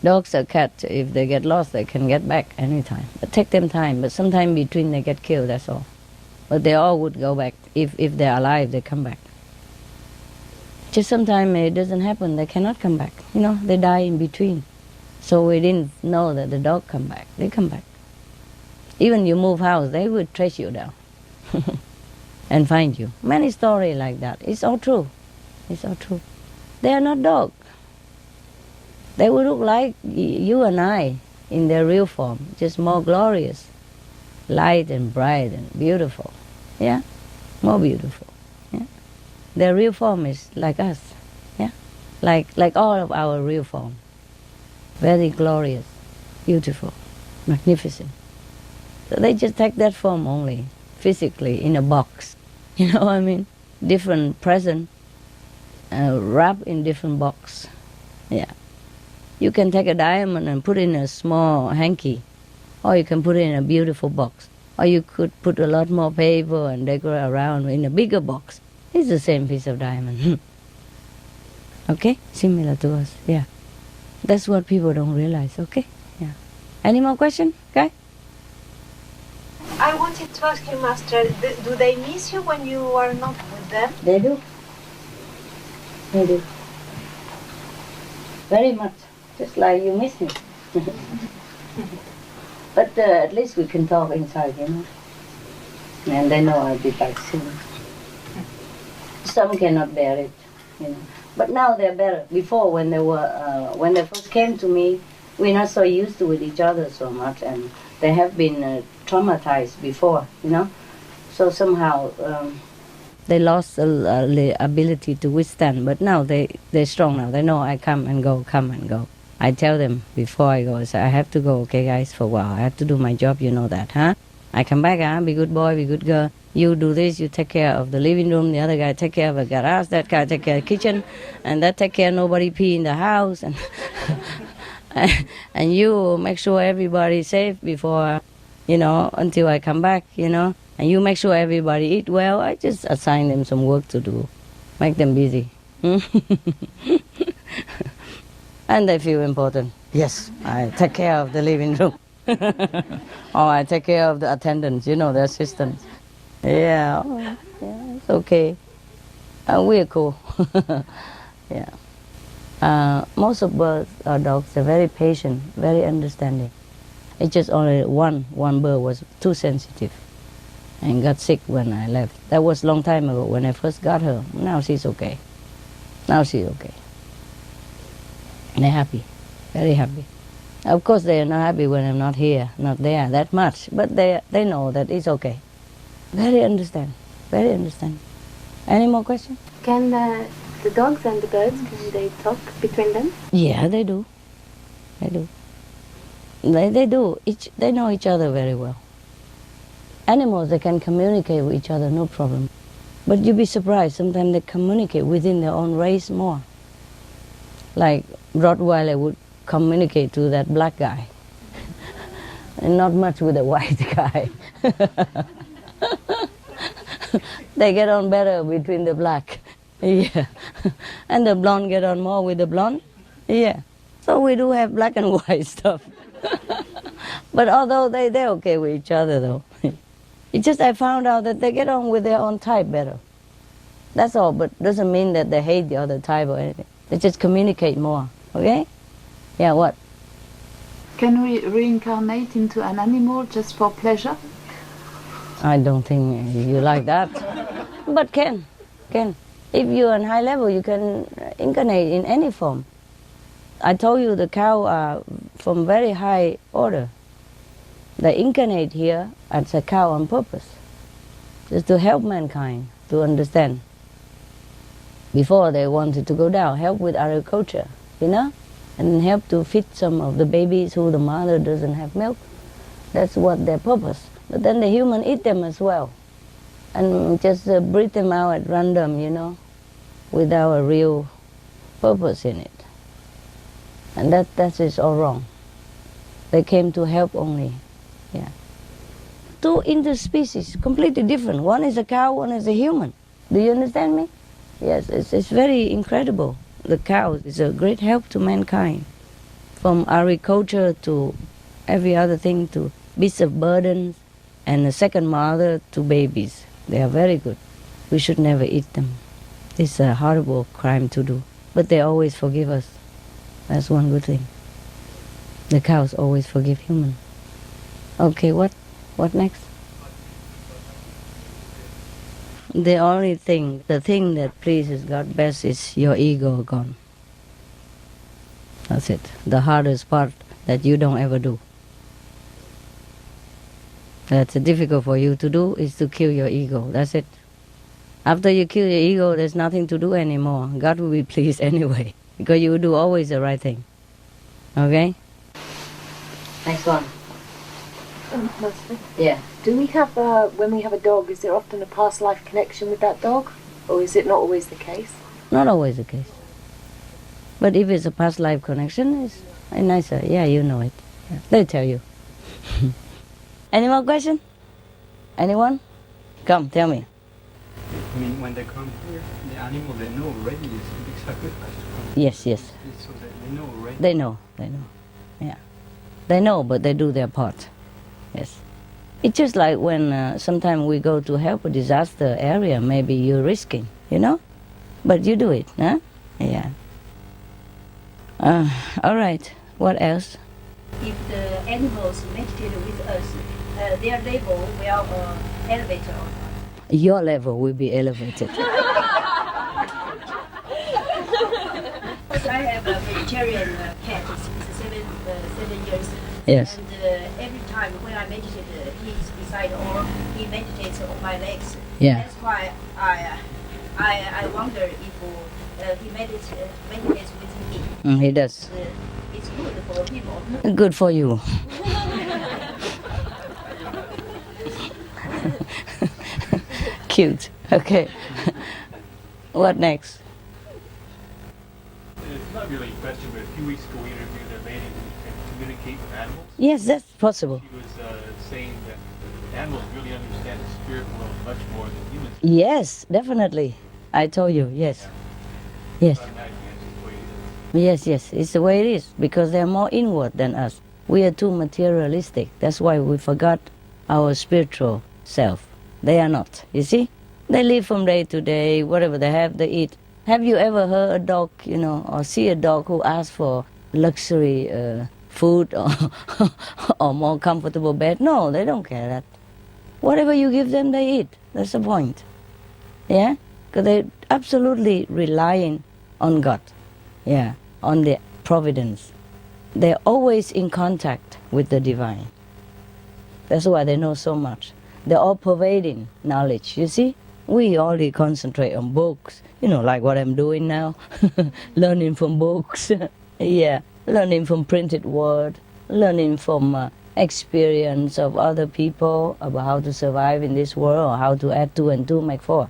Dogs or cats, if they get lost, they can get back anytime. But take them time, but sometime between they get killed, that's all. But they all would go back. If they're alive, they come back. Just sometimes it doesn't happen, they cannot come back. You know, they die in between. So we didn't know that the dog come back. They come back. Even you move house, they would trace you down and find you. Many stories like that. It's all true. It's all true. They are not dogs. They would look like you and I in their real form, just more glorious, light and bright and beautiful. Yeah, more beautiful. Yeah, their real form is like us. Yeah, like all of our real form. Very glorious, beautiful, magnificent. So they just take that form only, physically in a box. You know what I mean? Different present, wrapped in different box. Yeah. You can take a diamond and put it in a small hanky, or you can put it in a beautiful box, or you could put a lot more paper and decorate around in a bigger box. It's the same piece of diamond. Okay? Similar to us, yeah. That's what people don't realize, okay? Yeah. Any more question, guy? I wanted to ask you, Master, do they miss you when you are not with them? They do. They do. Very much. Just like you miss him. But at least we can talk inside, you know. And they know I'll be back soon. Some cannot bear it, you know. But now they're better. Before, when they first came to me, we're not so used to with each other so much, and they have been traumatized before, you know. So somehow they lost the ability to withstand. But now they're strong now. They know I come and go, come and go. I tell them before I go, I say, I have to go, okay, guys, for a while. I have to do my job, you know that, huh? I come back, be good boy, be good girl. You do this, you take care of the living room. The other guy take care of the garage. That guy take care of the kitchen. And that take care of nobody pee in the house. And and you make sure everybody's safe before, you know, until I come back, you know. And you make sure everybody eat well. I just assign them some work to do. Make them busy. And they feel important. Yes, I take care of the living room. Or I take care of the attendants, you know, the assistants. Yeah, it's okay. We're cool. Yeah. Most of birds or dogs are very patient, very understanding. It's just only one bird was too sensitive and got sick when I left. That was a long time ago when I first got her. Now she's okay. Now she's okay. They're happy, very happy. Of course they are not happy when I'm not here, not there that much, but they know that it's okay. Very understand, very understand. Any more questions? Can the dogs and the birds, can they talk between them? Yeah, they do. They do. They do. They know each other very well. Animals, they can communicate with each other, no problem. But you'd be surprised, sometimes they communicate within their own race more. Like Rottweiler would communicate to that black guy. And not much with the white guy. They get on better between the black. Yeah. And the blonde get on more with the blonde. Yeah. So we do have black and white stuff. But although they're okay with each other though. It's just I found out that they get on with their own type better. That's all, but doesn't mean that they hate the other type or anything. They just communicate more, okay? Yeah, what? Can we reincarnate into an animal just for pleasure? I don't think you like that. But can. If you're on high level, you can incarnate in any form. I told you the cow are from very high order. They incarnate here as a cow on purpose, just to help mankind. to understand. Before they wanted to go down, help with agriculture, and help to feed some of the babies who the mother doesn't have milk. That's what their purpose. But then the human eat them as well, and just breed them out at random, without a real purpose in it. And that is all wrong. They came to help only. Yeah. Two interspecies, completely different. One is a cow, one is a human. Do you understand me? Yes, it's very incredible. The cow is a great help to mankind. From agriculture to every other thing, to beasts of burden, and a second mother to babies. They are very good. We should never eat them. It's a horrible crime to do. But they always forgive us. That's one good thing. The cows always forgive humans. Okay, what next? The thing that pleases God best is your ego gone. That's it. The hardest part that you don't ever do. That's difficult for you to do is to kill your ego. That's it. After you kill your ego, there's nothing to do anymore. God will be pleased anyway, because you will do always the right thing. Okay? Next one. Master, Yeah. do we have, when we have a dog, is there often a past life connection with that dog? Or is it not always the case? Not always the case. But if it's a past life connection, it's nicer. Yeah, you know it. Yeah. They tell you. Any more question? Anyone? Come, tell me. I mean, when they come here, the animal, they know already it's a big sacrifice. Yes. So that they know already. They know. Yeah. They know, but they do their part. Yes. It's just like when sometimes we go to help a disaster area, maybe you're risking, But you do it, huh? Yeah. All right. What else? If the animals meditate with us, their level will elevate or not? Your level will be elevated. I have a vegetarian cat. It's 7 years. Yes. And every time when I meditate, he's beside or he meditates on my legs. Yeah. That's why I wonder if he meditates with me. He does. It's good for him or not. Good for you. Cute. Okay. What next? It's not really a question, but a few weeks ago we interviewed a lady who can communicate with animals. Yes, that's possible. She was saying that animals really understand the spirit world much more than humans do. Yes, definitely. I told you, yes. Yes. I imagine that's the way it is. Yes, it's the way it is, because they're more inward than us. We are too materialistic. That's why we forgot our spiritual self. They are not, you see? They live from day to day, whatever they have, they eat. Have you ever heard a dog, or see a dog who asks for luxury food or more comfortable bed? No, they don't care that. Whatever you give them, they eat. That's the point. Yeah? Because they're absolutely relying on God. Yeah, on the providence. They're always in contact with the divine. That's why they know so much. They're all pervading knowledge, you see? We only concentrate on books, like what I'm doing now. Learning from books. Yeah, learning from printed word. Learning from experience of other people about how to survive in this world, or how to add 2 and 2 make 4.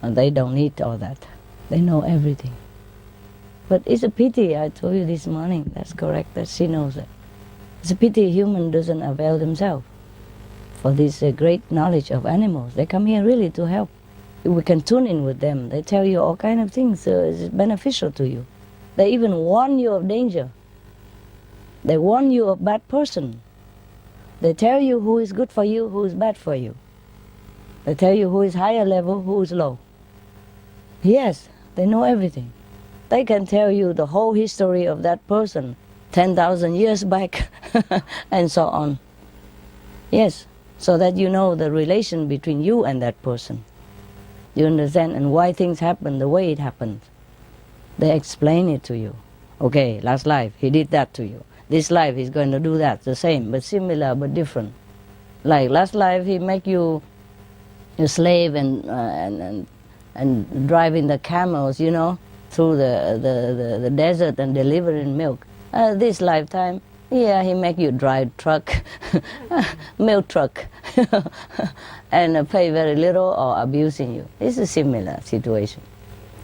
And they don't need all that. They know everything. But it's a pity, I told you this morning, that's correct, that she knows it. It's a pity human doesn't avail themselves for this great knowledge of animals. They come here really to help. We can tune in with them. They tell you all kind of things, so it's beneficial to you. They even warn you of danger. They warn you of bad person. They tell you who is good for you, who is bad for you. They tell you who is higher level, who is low. Yes, they know everything. They can tell you the whole history of that person, 10,000 years back, and so on. Yes, so that you know the relation between you and that person. You understand? And why things happen the way it happened. They explain it to you. Okay, last life, he did that to you. This life, he's going to do that, the same, but similar, but different. Like last life, he make you a slave and driving the camels, through the desert and delivering milk. This lifetime, he make you drive truck, milk truck, and pay very little or abusing you. It's a similar situation.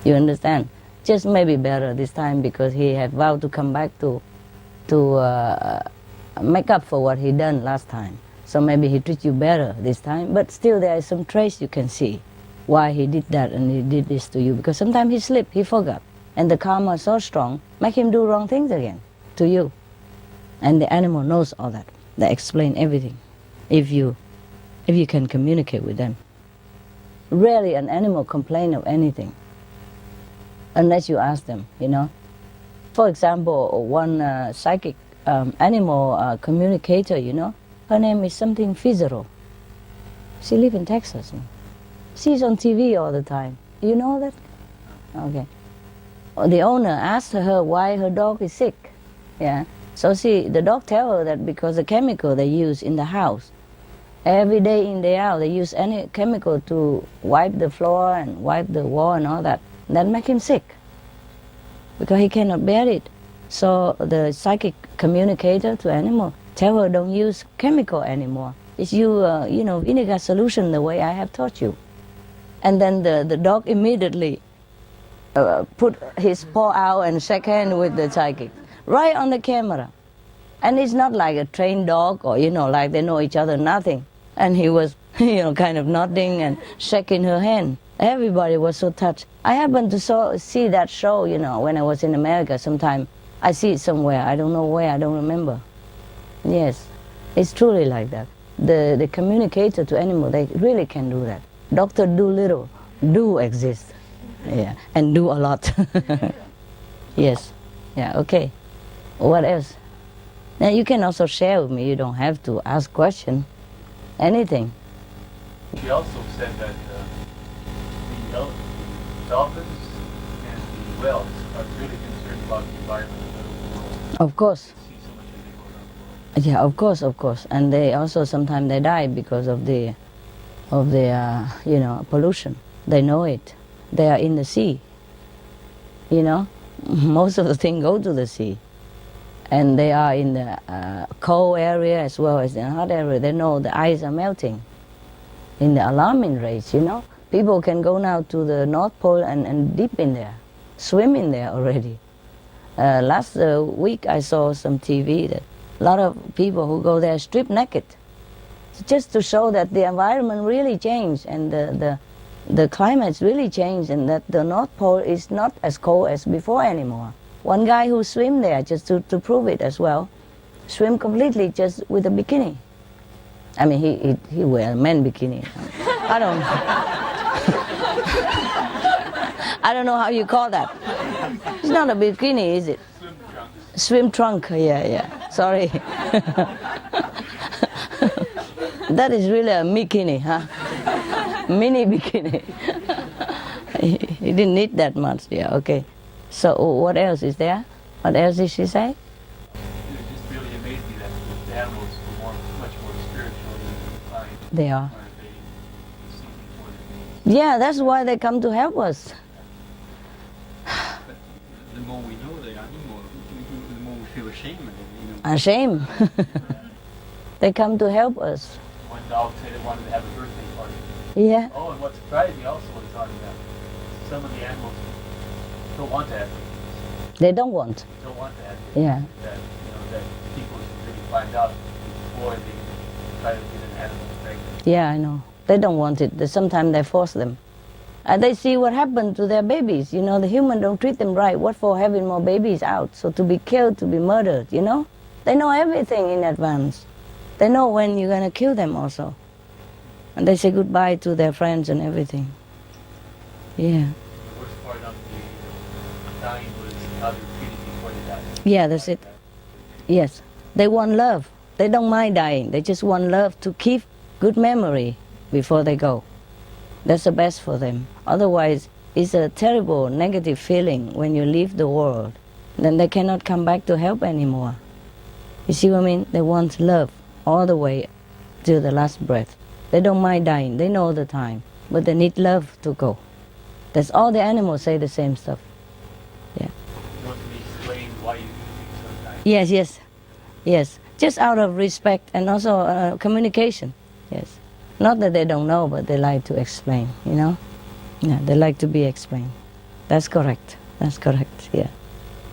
You understand? Just maybe better this time because he had vowed to come back to make up for what he done last time. So maybe he treats you better this time, but still there is some trace you can see why he did that and he did this to you. Because sometimes he slipped, he forgot. And the karma is so strong, make him do wrong things again to you. And the animal knows all that. They explain everything if you can communicate with them. Rarely an animal complain of anything unless you ask them, For example, one psychic animal communicator, her name is something Fizero. She lives in Texas. She's on TV all the time. You know that? Okay. The owner asked her why her dog is sick. Yeah. So the dog tell her that because the chemical they use in the house, every day in, day out, they use any chemical to wipe the floor and wipe the wall and all that. That make him sick because he cannot bear it. So the psychic communicator to animal tell her don't use chemical anymore. It's vinegar solution the way I have taught you. And then the dog immediately put his paw out and shake hands with the psychic, right on the camera. And it's not like a trained dog or, like they know each other, nothing. And he was, kind of nodding and shaking her hand. Everybody was so touched. I happened to see that show, when I was in America sometime. I see it somewhere. I don't know where. I don't remember. Yes, it's truly like that. The communicator to animal, they really can do that. Dr. Dolittle do exist. Yeah, and do a lot. Yes. Yeah, okay. What else? Now you can also share with me. You don't have to ask question. Anything. She also said that the dolphins and the whales are really concerned about the environment of the world. Of course. They see so much as they go around the world. Yeah, of course. And they also sometimes they die because of the pollution. They know it. They are in the sea. Most of the things go to the sea. And they are in the cold area as well as in the hot area. They know the ice are melting in the alarming rates, People can go now to the North Pole and dip in there, swim in there already. Last week I saw some TV that a lot of people who go there strip naked, just to show that the environment really changed and the climate's really changed and that the North Pole is not as cold as before anymore. One guy who swim there, just to prove it as well, swim completely just with a bikini. I mean, he wear a man bikini. I don't know how you call that. It's not a bikini, is it? Swim trunk. Yeah. Sorry. That is really a bikini, huh? Mini bikini. He didn't need that much. Yeah, okay. So what else is there? What else did she say? It just really amazed me that the animals were much more spiritually inclined. They are. They see before they know. Yeah, that's why they come to help us. But the more we know the animal, the more we feel ashamed of it. Ashamed. They come to help us. One dog said it wanted to have a birthday party. Yeah. Oh, and what surprised me also was on some of the animals don't want to have babies. They don't want. Don't want to have babies. Yeah. That people should really find out before they try to get an animal pregnant. Yeah, I know. They don't want it. Sometimes they force them. And they see what happened to their babies. The human don't treat them right. What for having more babies out? So to be killed, to be murdered, They know everything in advance. They know when you're going to kill them also. And they say goodbye to their friends and everything. Yeah. The worst part of the dying was how they were treated before they died. Yeah, that's it. Yes. They want love. They don't mind dying. They just want love to keep good memory before they go. That's the best for them. Otherwise, it's a terrible negative feeling when you leave the world. Then they cannot come back to help anymore. You see what I mean? They want love all the way to the last breath. They don't mind dying. They know the time. But they need love to go. That's all the animals say the same stuff. Yeah. You want to explain why you do things sometimes. Yes, yes, yes. Just out of respect and also communication. Yes. Not that they don't know, but they like to explain, you know? Yeah, they like to be explained. That's correct. That's correct, yeah.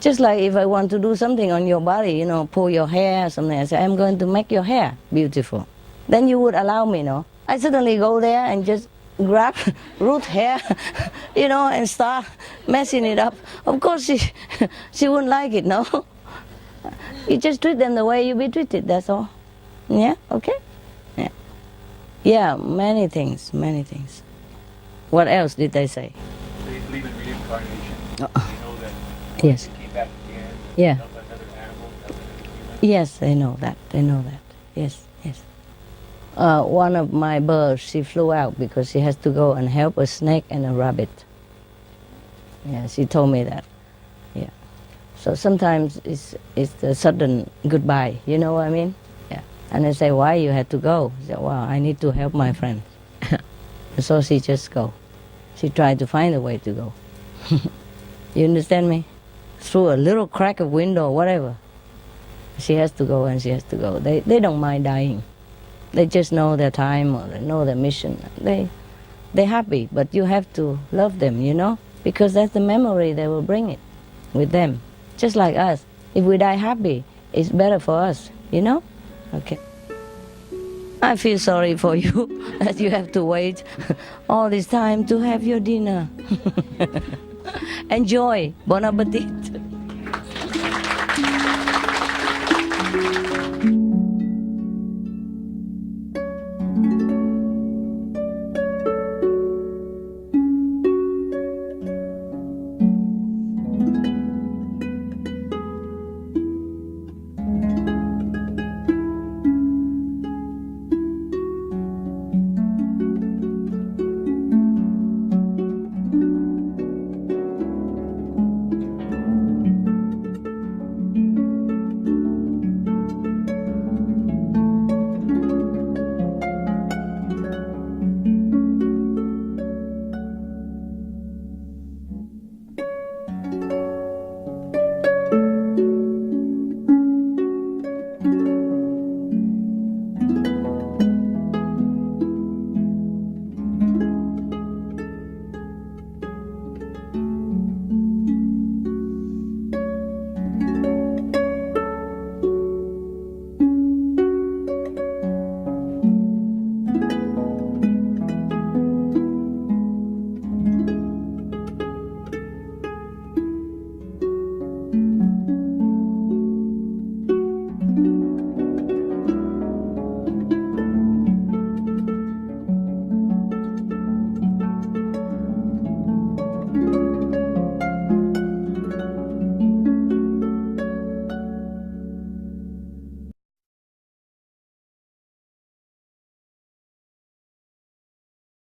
Just like if I want to do something on your body, you know, pull your hair or something, I say, I'm going to make your hair beautiful. Then you would allow me, no? I suddenly go there and just grab root hair, you know, and start messing it up. Of course, she wouldn't like it, no? You just treat them the way you be treated, that's all. Yeah, okay? Yeah. Yeah, many things, many things. What else did they say? They believe in reincarnation. Oh. They know that Yes. they came back again. Yeah. Help another animal, help another human. Yes, they know that. They know that. Yes, yes. One of my birds, she flew out because she has to go and help a snake and a rabbit. Yeah, she told me that. Yeah. So sometimes it's a sudden goodbye. You know what I mean? Yeah. And I say, why you had to go? She said, well, I need to help my friend. So she just go. She tried to find a way to go. You understand me? Through a little crack of window or whatever. She has to go and she has to go. They don't mind dying. They just know their time or they know their mission. They're happy, but you have to love them, you know? Because that's the memory they will bring it with them. Just like us. If we die happy, it's better for us, you know? Okay. I feel sorry for you that you have to wait all this time to have your dinner. Enjoy. Bon appetit.